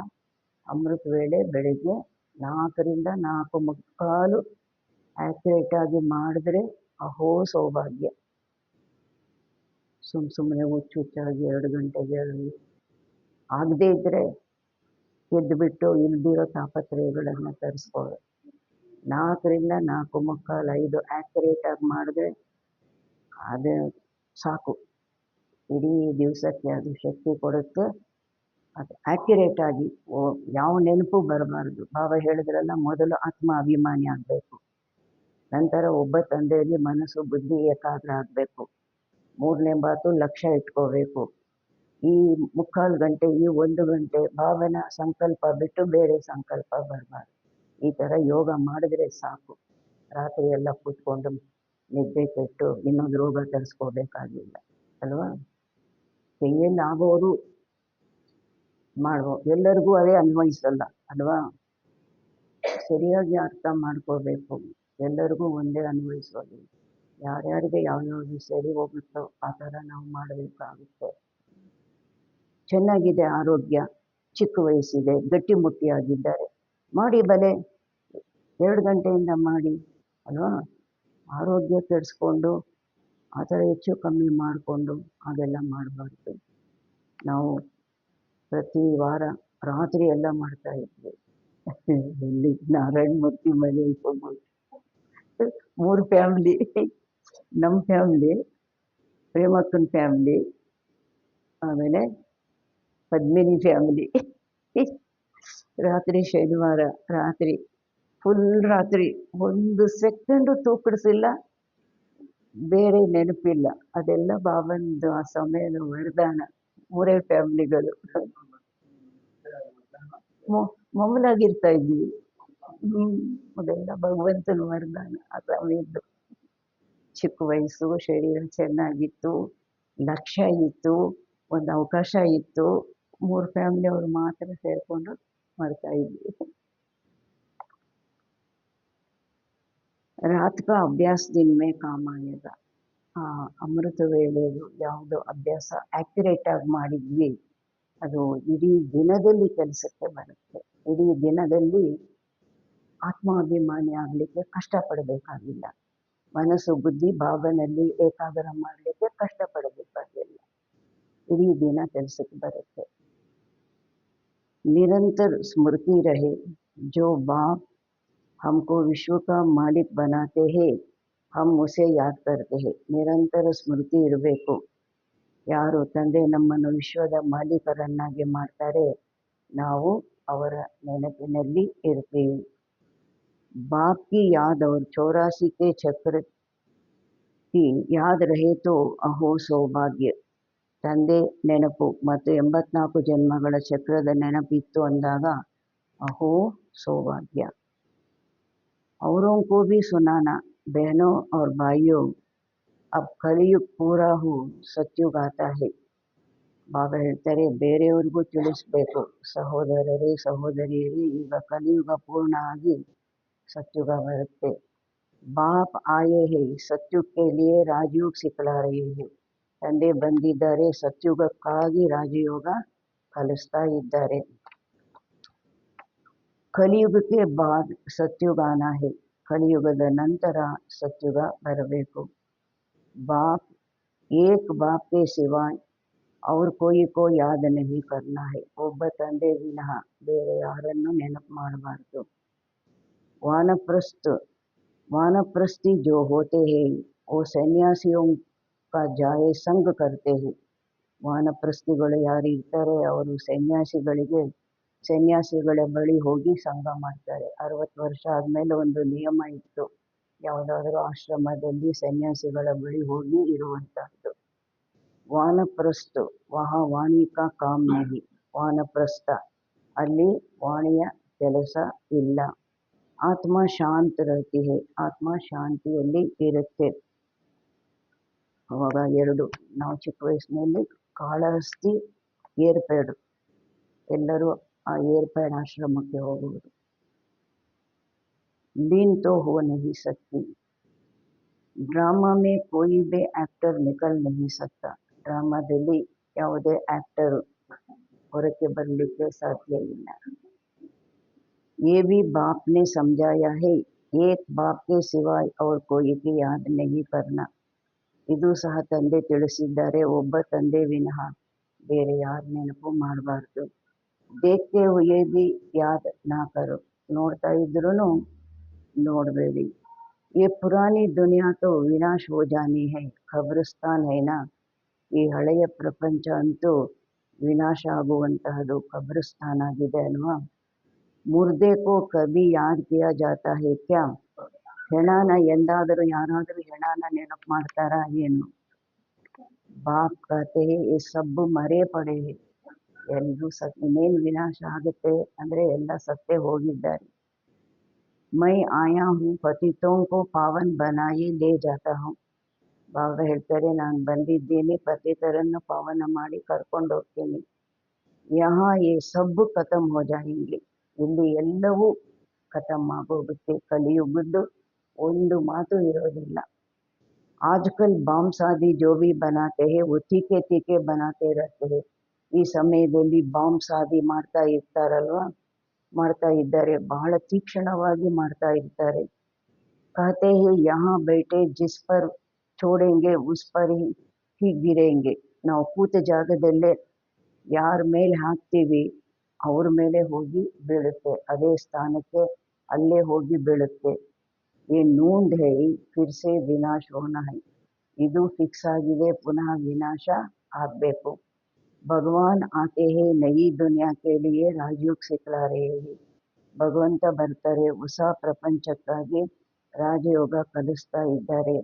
ಅಮೃತ ವೇಳೆ ಬೆಳಿಗ್ಗೆ 4ರಿಂದ 4:45 ಆ್ಯಕ್ಯುರೇಟಾಗಿ ಮಾಡಿದ್ರೆ ಅಹೋ ಸೌಭಾಗ್ಯ. ಸುಮ್ಮನೆ ಹುಚ್ಚುಚ್ಚಾಗಿ 2 ಗಂಟೆಗೆ ಆಗದೇ ಇದ್ದರೆ ಎದ್ದುಬಿಟ್ಟು ಇಲ್ದಿರೋ ತಾಪತ್ರಯಗಳನ್ನು ತರಿಸ್ಕೊಳ್ಳೋದು. 4ರಿಂದ 4:45, 5 ಆ್ಯಕ್ಯುರೇಟಾಗಿ ಮಾಡಿದ್ರೆ ಅದು ಸಾಕು, ಇಡೀ ದಿವಸಕ್ಕೆ ಅದು ಶಕ್ತಿ ಕೊಡುತ್ತೆ. ಅದು ಆ್ಯಕ್ಯುರೇಟಾಗಿ ಯಾವ ನೆನಪು ಬರಬಾರ್ದು. ಬಾಬಾ ಹೇಳಿದ್ರಲ್ಲ, ಮೊದಲು ಆತ್ಮ ಅಭಿಮಾನಿ ಆಗಬೇಕು, ನಂತರ ಒಬ್ಬ ತಂದೆಯಲ್ಲಿ ಮನಸ್ಸು ಬುದ್ಧಿ ಏಕಾಗ್ರ ಆಗಬೇಕು, 3ನೇ ಮಾತು ಲಕ್ಷ್ಯ ಇಟ್ಕೋಬೇಕು. ಈ 3/4 ಗಂಟೆ, ಈ 1 ಗಂಟೆ ಭಾವನ ಸಂಕಲ್ಪ ಬಿಟ್ಟು ಬೇರೆ ಸಂಕಲ್ಪ ಬರಬಾರ್ದು. ಈ ಥರ ಯೋಗ ಮಾಡಿದ್ರೆ ಸಾಕು, ರಾತ್ರಿ ಎಲ್ಲ ಕೂತ್ಕೊಂಡು ನಿದ್ದೆ ಕೆಟ್ಟು ಇನ್ನೊಂದು ರೋಗ ತರಿಸ್ಕೋಬೇಕಾಗಿಲ್ಲ ಅಲ್ವಾ. ಕೈಯಲ್ಲಿ ಆಗೋರು ಮಾಡ್ಬೋದು, ಎಲ್ಲರಿಗೂ ಅದೇ ಅನ್ವಯಿಸಲ್ಲ ಅಲ್ವಾ. ಸರಿಯಾಗಿ ಅರ್ಥ ಮಾಡ್ಕೋಬೇಕು, ಎಲ್ಲರಿಗೂ ಒಂದೇ ಅನ್ವಯಿಸೋದಿಲ್ಲ. ಯಾರ್ಯಾರಿಗೆ ಯಾವ್ಯಾವುದು ಸರಿ ಹೋಗುತ್ತೋ ಆ ಥರ ನಾವು ಮಾಡಬೇಕಾಗುತ್ತೆ. ಚೆನ್ನಾಗಿದೆ ಆರೋಗ್ಯ, ಚಿಕ್ಕ ವಯಸ್ಸಿದೆ, ಗಟ್ಟಿಮುಟ್ಟಿಯಾಗಿದ್ದಾರೆ, ಮಾಡಿ ಬಲೆ 2 ಗಂಟೆಯಿಂದ ಮಾಡಿ ಅಲ್ವಾ. ಆರೋಗ್ಯ ಕೆಡಿಸ್ಕೊಂಡು ಆ ಥರ ಹೆಚ್ಚು ಕಮ್ಮಿ ಮಾಡಿಕೊಂಡು ಹಾಗೆಲ್ಲ ಮಾಡಬಾರ್ದು. ನಾವು ಪ್ರತಿ ವಾರ ರಾತ್ರಿ ಎಲ್ಲ ಮಾಡ್ತಾ ಇದ್ವಿ. ಇಲ್ಲಿ ನಾರಾಯಣ ಮೂರ್ತಿ ಮನೆ ಹೋಗ್ಬೋದು, 3 ಫ್ಯಾಮ್ಲಿ, ನಮ್ಮ ಫ್ಯಾಮ್ಲಿ, ಪ್ರೇಮಕ್ಕನ ಫ್ಯಾಮ್ಲಿ, ಆಮೇಲೆ ಪದ್ಮಿನಿ ಫ್ಯಾಮಿಲಿ. ರಾತ್ರಿ ಶನಿವಾರ ರಾತ್ರಿ ಫುಲ್ ರಾತ್ರಿ 1 ಸೆಕೆಂಡು ತೂಕಡಿಸಿಲ್ಲ, ಬೇರೆ ನೆನಪಿಲ್ಲ. ಅದೆಲ್ಲ ಬಾಬಂದು ಆ ಸಮಯದ ವರದಾನ. 3 ಫ್ಯಾಮ್ಲಿಗಳು ಮಮಲಾಗಿರ್ತಾ ಇದ್ವಿ. ಅದೆಲ್ಲ ಭಗವಂತನ ವರದಾನ ಆ ಸಮಯದ್ದು. ಚಿಕ್ಕ ವಯಸ್ಸು, ಶರೀರ ಚೆನ್ನಾಗಿತ್ತು, ಲಕ್ಷ್ಯ ಇತ್ತು, ಒಂದು ಅವಕಾಶ ಇತ್ತು. 3 ಫ್ಯಾಮಿಲಿಯವರು ಮಾತ್ರ ಸೇರಿಕೊಂಡು ಮಾಡ್ತಾ ಇದ್ವಿ. ರಾತ್ ಕಾ ಅಭ್ಯಾಸ ದಿನ ಮೇ ಕಾಮ ಆಯೇಗಾ. ಅಮೃತ ವೇಳೆಯದು ಯಾವುದೋ ಅಭ್ಯಾಸ ಆ್ಯಕ್ಯುರೇಟಾಗಿ ಮಾಡಿದ್ವಿ, ಅದು ಇಡೀ ದಿನದಲ್ಲಿ ಕೆಲಸಕ್ಕೆ ಬರುತ್ತೆ. ಇಡೀ ದಿನದಲ್ಲಿ ಆತ್ಮಾಭಿಮಾನಿ ಆಗಲಿಕ್ಕೆ ಕಷ್ಟಪಡಬೇಕಾಗಿಲ್ಲ, ಮನಸ್ಸು ಬುದ್ಧಿ ಬಾಬನಲ್ಲಿ ಏಕಾಗ್ರ ಮಾಡಲಿಕ್ಕೆ ಕಷ್ಟಪಡಬೇಕಾಗಿಲ್ಲ, ಇಡೀ ದಿನ ಕೆಲಸಕ್ಕೆ ಬರುತ್ತೆ. निरंतर स्मृति रहे, जो बाप हमको विश्व का मालिक बनाते हैं हम उसे याद करते हैं. ನಿರಂತರ ಸ್ಮೃತಿ ಇರಬೇಕು. ಯಾರು ತಂದೆ ನಮ್ಮನ್ನು ವಿಶ್ವದ ಮಾಲೀಕರನ್ನಾಗಿ ಮಾಡ್ತಾರೆ, ನಾವು ಅವರ ನೆನಪಿನಲ್ಲಿ ಇರ್ತೀವಿ. बाप की याद और 84 के चक्र की याद रहे तो अहो सौभाग्य. ತಂದೆ ನೆನಪು ಮತ್ತು 84 ಜನ್ಮಗಳ ಚಕ್ರದ ನೆನಪಿತ್ತು ಅಂದಾಗ अहो सौभाग्य. औरों को भी सुनाना बहनों और भाइयों, अब कलयुग पूरा हो सत्युग आता है. ಬಾಬಾ ಹೇಳ್ತಾರೆ ಬೇರೆಯವ್ರಿಗೂ ತಿಳಿಸ್ಬೇಕು, ಸಹೋದರರೇ ಸಹೋದರಿಯರೇ, ಈಗ ಕಲಿಯುಗ ಪೂರ್ಣ ಆಗಿ सत्युग बरुत्ते। बाप आए हैं सत्युग के लिए राजयोग सिखला रहे हैं। ತಂದೆ ಬಂದಿದ್ದಾರೆ ಸತ್ಯುಗಕ್ಕಾಗಿ ರಾಜಯೋಗ ಕಲಿಸ್ತಾ ಇದ್ದಾರೆ। ಕಲಿಯುಗಕ್ಕೆ ಬಾದ್ ಸತ್ಯುಗ ಆನಾ ಹೈ, ಕಲಿಯುಗದ ನಂತರ ಸತ್ಯುಗ ಬರಬೇಕು। ಬಾಪ್ ಏಕ್ ಬಾಪ್ ಕೆ ಸಿವಾಯ್ और कोई को याद नहीं करना है, ಒಬ್ಬ ತಂದೆ ವಿನಃ ಬೇರೆ ಯಾರನ್ನು ನೆನಪು ಮಾಡಬಾರದು। वानप्रस्थी जो होते हैं वो सन्यासियों का जाए संग करते हैं। ವಾನಪ್ರಸ್ಥಿಗಳು ಯಾರು ಇರ್ತಾರೆ ಅವರು ಸನ್ಯಾಸಿಗಳ ಬಳಿ ಹೋಗಿ ಸಂಘ ಮಾಡ್ತಾರೆ। 60 ವರ್ಷ ಆದಮೇಲೆ ಒಂದು ನಿಯಮ ಇತ್ತು, ಯಾವುದಾದ್ರೂ ಆಶ್ರಮದಲ್ಲಿ ಸನ್ಯಾಸಿಗಳ ಬಳಿ ಹೋಗಿ ಇರುವಂತಹದ್ದು। ವಾನಪ್ರಸ್ಥ ವಹಾ ವಾಣಿ ಕಾ ಕಾಮ್ ನಹಿ, ವಾನಪ್ರಸ್ಥ ಅಲ್ಲಿ ವಾಣಿಯ ಕೆಲಸ ಇಲ್ಲ। ಆತ್ಮ ಶಾಂತ रहती है, ಆತ್ಮ ಶಾಂತಿಯಲ್ಲಿ ಇರುತ್ತೆ। ಅವಾಗ ನಾವು ಚಿಕ್ಕ ವಯಸ್ಸಿನಲ್ಲಿ ಕಾಳಹಸ್ತಿ ಏರ್ಪೇಡು ಎಲ್ಲರೂ ಆ ಏರ್ಪೇಡ್ ಆಶ್ರಮಕ್ಕೆ ಹೋಗುವುದು। लीन तो हो नहीं सकती, ಡ್ರಾಮಾ में कोई भी एक्टर निकल नहीं सकता, ಡ್ರಾಮಾದಲ್ಲಿ ಯಾವುದೇ ಆಕ್ಟರ್ ಹೊರಕ್ಕೆ ಬರಲಿಕ್ಕೆ ಸಾಧ್ಯ ಇಲ್ಲ। ये भी बाप ने समझाया है, एक बाप के सिवाय और कोई की याद नहीं करना, ಇದು ಸಹ ತಂದೆ ತಿಳಿಸಿದ್ದಾರೆ, ಒಬ್ಬ ತಂದೆ ವಿನಃ ಬೇರೆ ಯಾರು ನೆನಪು ಮಾಡಬಾರ್ದು। देखते हुए भी याद ना करो, ನೋಡ್ತಾ ಇದ್ರೂ ನೋಡಬೇಡಿ। ये पुरानी दुनिया तो विनाश हो जानी है, खबरस्तान है ना, ಈ ಹಳೆಯ ಪ್ರಪಂಚ ಅಂತೂ ವಿನಾಶ ಆಗುವಂತಹದು, ಕಬ್ರಿಸ್ತಾನ್ ಆಗಿದೆ ಅಲ್ವಾ। मुर्दे को कभी याद किया जाता है क्या, ಹೆಣನ ಎಂದಾದರೂ ಯಾರಾದರೂ ಹೆಣನ ನೆನಪು ಮಾಡ್ತಾರಾ ಏನು। ಬಾಪ್ कहते हैं ये सब ಮರೆ ಪಡೆ है, ಎಲ್ಲರೂ ಇನ್ನೇನು ವಿನಾಶ ಆಗುತ್ತೆ ಅಂದ್ರೆ ಎಲ್ಲ ಸತ್ತೇ ಹೋಗಿದ್ದಾರೆ। मैं आया हूँ पतितों को पावन बनाए ले जाता हूँ, ಬಾಬಾ ಹೇಳ್ತಾರೆ ನಾನು ಬಂದಿದ್ದೀನಿ ಪತಿತರನ್ನು ಪಾವನ ಮಾಡಿ ಕರ್ಕೊಂಡು ಹೋಗ್ತೀನಿ। यहाँ ये सब खत्म हो जाएंगे, ಇಲ್ಲಿ ಎಲ್ಲವೂ ಖತಮ್ ಆಗೋಗುತ್ತೆ, ಕಲಿಯುಗದ್ದು ಒಂದು ಮಾತು ಇರೋದಿಲ್ಲ। आजकल ಬಾಂಬ್ शादी जो भी बनाते हैं वो तीखे तीखे बनाते रहते हैं, ಈ ಸಮಯದಲ್ಲಿ ಬಾಂಬ್ ಶಾದಿ ಮಾಡ್ತಾ ಇರ್ತಾರಲ್ವಾ, ಮಾಡ್ತಾ ಇದ್ದಾರೆ, ಬಹಳ ತೀಕ್ಷ್ಣವಾಗಿ ಮಾಡ್ತಾ ಇರ್ತಾರೆ। कहते हैं यहाँ बैठे जिस पर छोड़ेंगे उस पर ही गिरेंगे, ನಾವು ಕೂತ ಜಾಗದಲ್ಲೇ ಯಾರ ಮೇಲೆ ಹಾಕ್ತೀವಿ ಅವ್ರ ಮೇಲೆ ಹೋಗಿ ಬೀಳುತ್ತೆ, ಅದೇ ಸ್ಥಾನಕ್ಕೆ ಅಲ್ಲೇ ಹೋಗಿ ಬೀಳುತ್ತೆ। ये नूंद है फिर से विनाश होना है, ಇದು ಫಿಕ್ಸ್ ಆಗಿದೆ, ಪುನಃ ವಿನಾಶ ಆಗಬೇಕು। भगवान आते हैं नई दुनिया के लिए राजयोग सिखला रहे हैं, ಭಗವಂತ ಬರ್ತಾರೆ ಹೊಸ ಪ್ರಪಂಚಕ್ಕಾಗಿ ರಾಜಯೋಗ ಕಲಿಸ್ತಾ ಇದ್ದಾರೆ।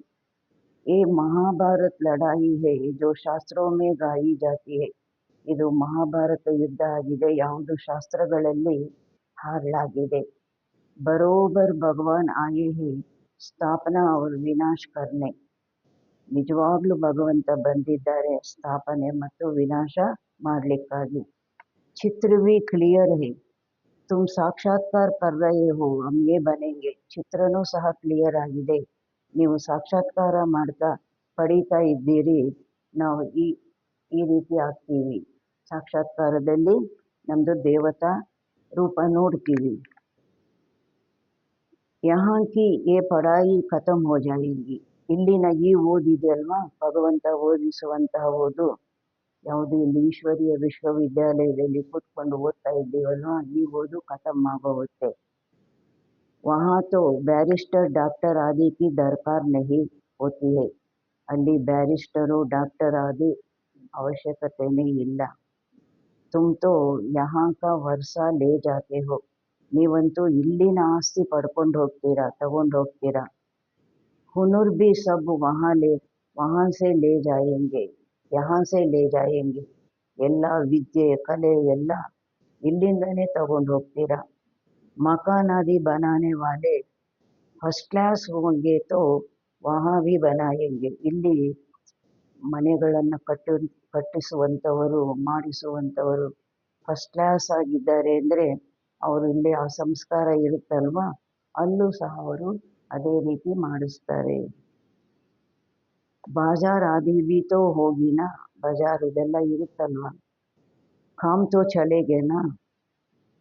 ये महाभारत लड़ाई है जो शास्त्रों में गाई जाती है, ಇದು ಮಹಾಭಾರತ ಯುದ್ಧ ಆಗಿದೆ, ಯಾವುದು ಶಾಸ್ತ್ರಗಳಲ್ಲಿ ಹಾಡಲಾಗಿದೆ। ಬರೋಬರ್ ಭಗವಾನ್ ಆಯೇ ಹೇ ಸ್ಥಾಪನಾ और ವಿನಾಶ करने, ನಿಜವಾಗ್ಲೂ ಭಗವಂತ ಬಂದಿದ್ದಾರೆ ಸ್ಥಾಪನೆ ಮತ್ತು ವಿನಾಶ ಮಾಡಲಿಕ್ಕಾಗಿ। ಚಿತ್ರ भी क्लियर है, तुम साक्षात्कार कर रहे हो हम ये बनेंगे, ಚಿತ್ರನೂ ಸಹ ಕ್ಲಿಯರ್ ಆಗಿದೆ, ನೀವು ಸಾಕ್ಷಾತ್ಕಾರ ಮಾಡ್ತಾ ಪಡೀತಾ ಇದ್ದೀರಿ, ನಾವು ಈ ರೀತಿ ಆಗ್ತೀವಿ, ಸಾಕ್ಷಾತ್ಕಾರದಲ್ಲಿ ನಮ್ಮದು ದೇವತಾ ರೂಪ ನೋಡ್ತೀವಿ। यहाँ की ये पढ़ाई खत्म हो जाएगी, ಇಲ್ಲಿನ ಈ ಓದಿದೆ ಅಲ್ವಾ, ಭಗವಂತ ಓದಿಸುವಂತಹ ಓದು ಯಾವುದು, ಇಲ್ಲಿ ಈಶ್ವರೀಯ ವಿಶ್ವವಿದ್ಯಾಲಯದಲ್ಲಿ ಕೂತ್ಕೊಂಡು ಓದ್ತಾ ಇದ್ದೀವಲ್ವಾ, ಈ ಓದು ಖತಮ್ ಆಗೋಗುತ್ತೆ। वहाँ तो बैरिस्टर डॉक्टर आदि की दरकार नहीं होती है, ಅಲ್ಲಿ ಬ್ಯಾರಿಸ್ಟರು ಡಾಕ್ಟರ್ ಆದಿ ಅವಶ್ಯಕತೆನೇ ಇಲ್ಲ। तुम तो यहाँ का वर्षा ले जाते हो, ನೀವಂತೂ ಇಲ್ಲಿನ ಆಸ್ತಿ ಪಡ್ಕೊಂಡು ಹೋಗ್ತೀರಾ, ತಗೊಂಡು ಹೋಗ್ತೀರಾ। हुनर भी सब वहाँ से ले जाएंगे, यहाँ से ले जाएंगे, ಎಲ್ಲ ವಿದ್ಯೆ ಕಲೆ ಎಲ್ಲ ಇಲ್ಲಿಂದನೇ ತಗೊಂಡು ಹೋಗ್ತೀರಾ। मकान आदि बनाने वाले फर्स्ट क्लास होंगे तो वहाँ भी बनाएंगे, ಇಲ್ಲಿ ಮನೆಗಳನ್ನು ಕಟ್ಟಿಸುವಂಥವರು, ಮಾಡಿಸುವಂಥವರು ಫಸ್ಟ್ ಕ್ಲಾಸ್ ಆಗಿದ್ದಾರೆ ಅಂದರೆ ಅವರು ಇಲ್ಲಿ ಆ ಸಂಸ್ಕಾರ ಇರುತ್ತಲ್ವ, ಅಲ್ಲೂ ಸಹ ಅವರು ಅದೇ ರೀತಿ ಮಾಡಿಸ್ತಾರೆ. ಬಾಜಾರ್ ಆದಿ ಬಿ ತೋ ಹೋಗಿನ, ಬಜಾರ್ ಇದೆಲ್ಲ ಇರುತ್ತಲ್ವ. ಕಾಮ್ ತೋ ಚಲೇಗೇನಾ,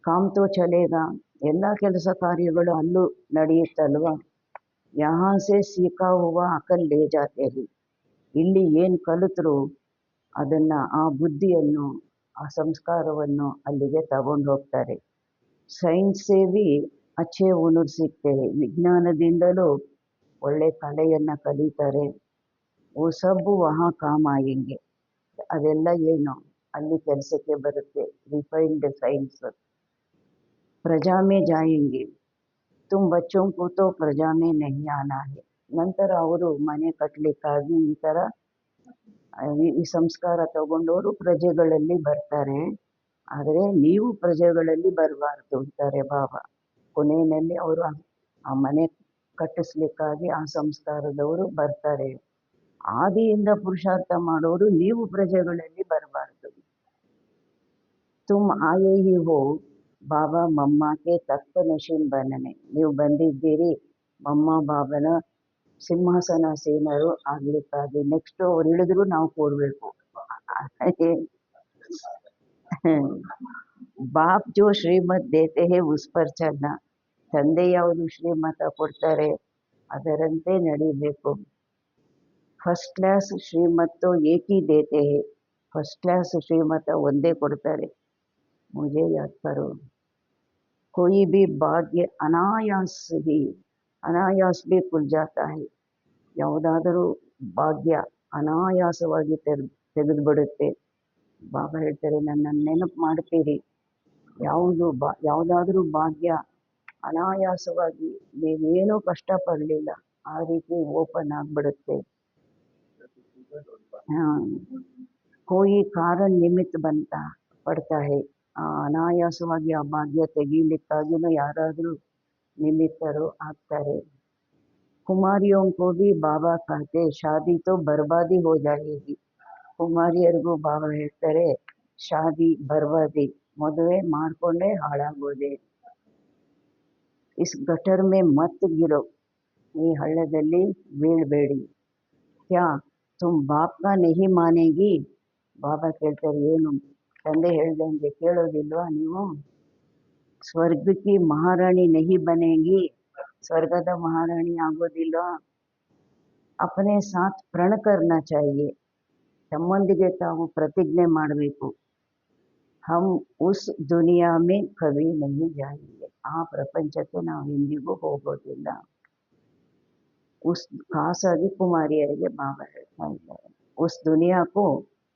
ಕಾಮ್ ತೋ ಚಲೇಗಾ, ಎಲ್ಲ ಕೆಲಸ ಕಾರ್ಯಗಳು ಅಲ್ಲೂ ನಡೆಯುತ್ತಲ್ವ. ಯಹಾ ಸೆ ಸೀಖಾ ಹುವಾ ಅಕಲ್ ಲೇ ಜಾತೆ ಹಿ, ಇಲ್ಲಿ ಏನು ಕಲಿತರು ಅದನ್ನು, ಆ ಬುದ್ಧಿಯನ್ನು, ಆ ಸಂಸ್ಕಾರವನ್ನು ಅಲ್ಲಿಗೆ ತಗೊಂಡು ಹೋಗ್ತಾರೆ. ಸೈನ್ಸ್ ಸೇವಿ ಅಚ್ಚೆ ಹುನರ್ ಸಿಗ್ತೆ, ವಿಜ್ಞಾನದಿಂದಲೂ ಒಳ್ಳೆ ಕಲೆಯನ್ನು ಕಲಿತಾರೆ. ಓ ಸಬ್ಬು ವಹಾ ಕಾಮ್ ಆಯೆಂಗೆ, ಅದೆಲ್ಲ ಏನು ಅಲ್ಲಿ ಕೆಲಸಕ್ಕೆ ಬರುತ್ತೆ. Refined science. ಪ್ರಜಾ ಮೇ ಜಾಯೆಂಗೆ, ತುಮ್ ಬಚ್ಚೋಂ ಕೋ ತೋ ಪ್ರಜಾ ಮೇ ನಹೀ ಆನಾ ಹೈ, ನಂತರ ಅವರು ಮನೆ ಕಟ್ಟಲಿಕ್ಕಾಗಿ ಈ ಥರ ಈ ಸಂಸ್ಕಾರ ತಗೊಂಡವರು ಪ್ರಜೆಗಳಲ್ಲಿ ಬರ್ತಾರೆ. ಆದರೆ ನೀವು ಪ್ರಜೆಗಳಲ್ಲಿ ಬರಬಾರ್ದು ಅಂತಾರೆ ಬಾಬಾ. ಕೊನೆಯಲ್ಲಿ ಅವರು ಆ ಮನೆ ಕಟ್ಟಿಸ್ಲಿಕ್ಕಾಗಿ ಆ ಸಂಸ್ಕಾರದವರು ಬರ್ತಾರೆ. ಆದಿಯಿಂದ ಪುರುಷಾರ್ಥ ಮಾಡೋರು ನೀವು ಪ್ರಜೆಗಳಲ್ಲಿ ಬರಬಾರ್ದು. ತುಮ್ ಆಯೇ ಹಿ ಹೋ ಬಾಬಾ ಮಮ್ಮಾಕೆ ತಖ್ತ ನಶೀನ್ ಬನನೆ, ನೀವು ಬಂದಿದ್ದೀರಿ ಮಮ್ಮ ಬಾಬನ ಸಿಂಹಾಸನಾಸೀನರು ಆಗ್ಲಿಕ್ಕಾಗಿ. ನೆಕ್ಸ್ಟ್ ಅವ್ರು ಇಳಿದ್ರು ನಾವು ಕೂರಬೇಕು. ಬಾಪ್ ಜೋ ಶ್ರೀಮತ್ ದೇತೆ ಹೇ ಉಸ್ ಪರ್ ಚಲ್ನ, ತಂದೆ ಯಾವುದು ಶ್ರೀಮತ ಕೊಡ್ತಾರೆ ಅದರಂತೆ ನಡೀಬೇಕು. ಫಸ್ಟ್ ಕ್ಲಾಸ್ ಶ್ರೀಮತ್ತೋ ಏಕಿ ದೇತೆ ಹೇ, ಫಸ್ಟ್ ಕ್ಲಾಸ್ ಶ್ರೀಮತ ಒಂದೇ ಕೊಡ್ತಾರೆ. ಮುಜೆ ಯಾದ್ ಕರೋ, ಕೋಯಿ ಭಿ ಭಾಗ್ಯ ಅನಾಯಾಸ್ ಭಿ ಖುಲ್ ಜಾತಾ ಹೈ, ಯಾವುದಾದರೂ ಭಾಗ್ಯ ಅನಾಯಾಸವಾಗಿ ತೆಗೆದುಬಿಡುತ್ತೆ. ಬಾಬಾ ಹೇಳ್ತಾರೆ, ನನ್ನನ್ನು ನೆನಪು ಮಾಡ್ತೀರಿ, ಯಾವುದಾದ್ರೂ ಭಾಗ್ಯ ಅನಾಯಾಸವಾಗಿ ನೀವೇನೂ ಕಷ್ಟಪಡಲಿಲ್ಲ ಆ ರೀತಿ ಓಪನ್ ಆಗಿಬಿಡುತ್ತೆ. ಕೋಯಿ ಕಾರಣ ನಿಮಿತ್ತ ಪಡ್ತಾ ಹೈ, ಅನಾಯಾಸವಾಗಿ ಆ ಭಾಗ್ಯ ತೆಗೀಲಿಕ್ಕಾಗಿನೂ ಯಾರಾದರೂ ನಿಮಿತ್ತರು ಆಗ್ತಾರೆ. ಕುಮಾರಿಯೋಂ ಕೋ ಭಿ ಬಾಬಾ ಕಹತೆ ಶಾದಿ ತೋ ಬರ್ಬಾದಿ ಹೋ ಜಾಯೇಗಿ, ಕುಮಾರಿಯರಿಗೂ ಬಾಬಾ ಹೇಳ್ತಾರೆ ಶಾದಿ ಬರ್ಬಾದಿ, ಮದುವೆ ಮಾಡಿಕೊಂಡೇ ಹಾಳಾಗೋದೆ. ಇಸ್ ಗಟರ್ ಮೇ ಮತ್ ಗಿರೋ, ಈ ಹಳ್ಳದಲ್ಲಿ ಬೀಳಬೇಡಿ. ಕ್ಯಾ ತುಮ್ ಬಾಪ್ ಕಾ ನಹಿ ಮಾನೇಗಿ, ಬಾಬಾ ಕೇಳ್ತಾರೆ ಏನು ತಂದೆ ಹೇಳ್ದಂಗೆ ಕೇಳೋದಿಲ್ವಾ ನೀವು. ಸ್ವರ್ಗ ಕಿ ಮಹಾರಾಣಿ ನಹಿ ಬನೇಗಿ, ಸ್ವರ್ಗದ ಮಹಾರಾಣಿ ಆಗೋದಿಲ್ವಾ. ಅಪನೆ ಸಾಥ್ ಪ್ರಣ ಕರ್ನಾ ಚಾಹಿಯೆ, ತಮ್ಮೊಂದಿಗೆ ತಾವು ಪ್ರತಿಜ್ಞೆ ಮಾಡಬೇಕು. ಹಮ್ ಉಸ್ ದುನಿಯಾ ಮೇ ಕಭಿ ನಹಿ ಜಾಯೆಂಗೆ, ಆ ಪ್ರಪಂಚಕ್ಕೆ ನಾವು ಎಂದಿಗೂ ಹೋಗೋದಿಲ್ಲ. ಖಾಸಾಗಿ ಕುಮಾರಿಯರಿಗೆ ಬಾಬಾ ಹೇಳ್ತಾ ಇದ್ದಾರೆ, ಉಸ್ ದುನಿಯಾಕ್ಕೂ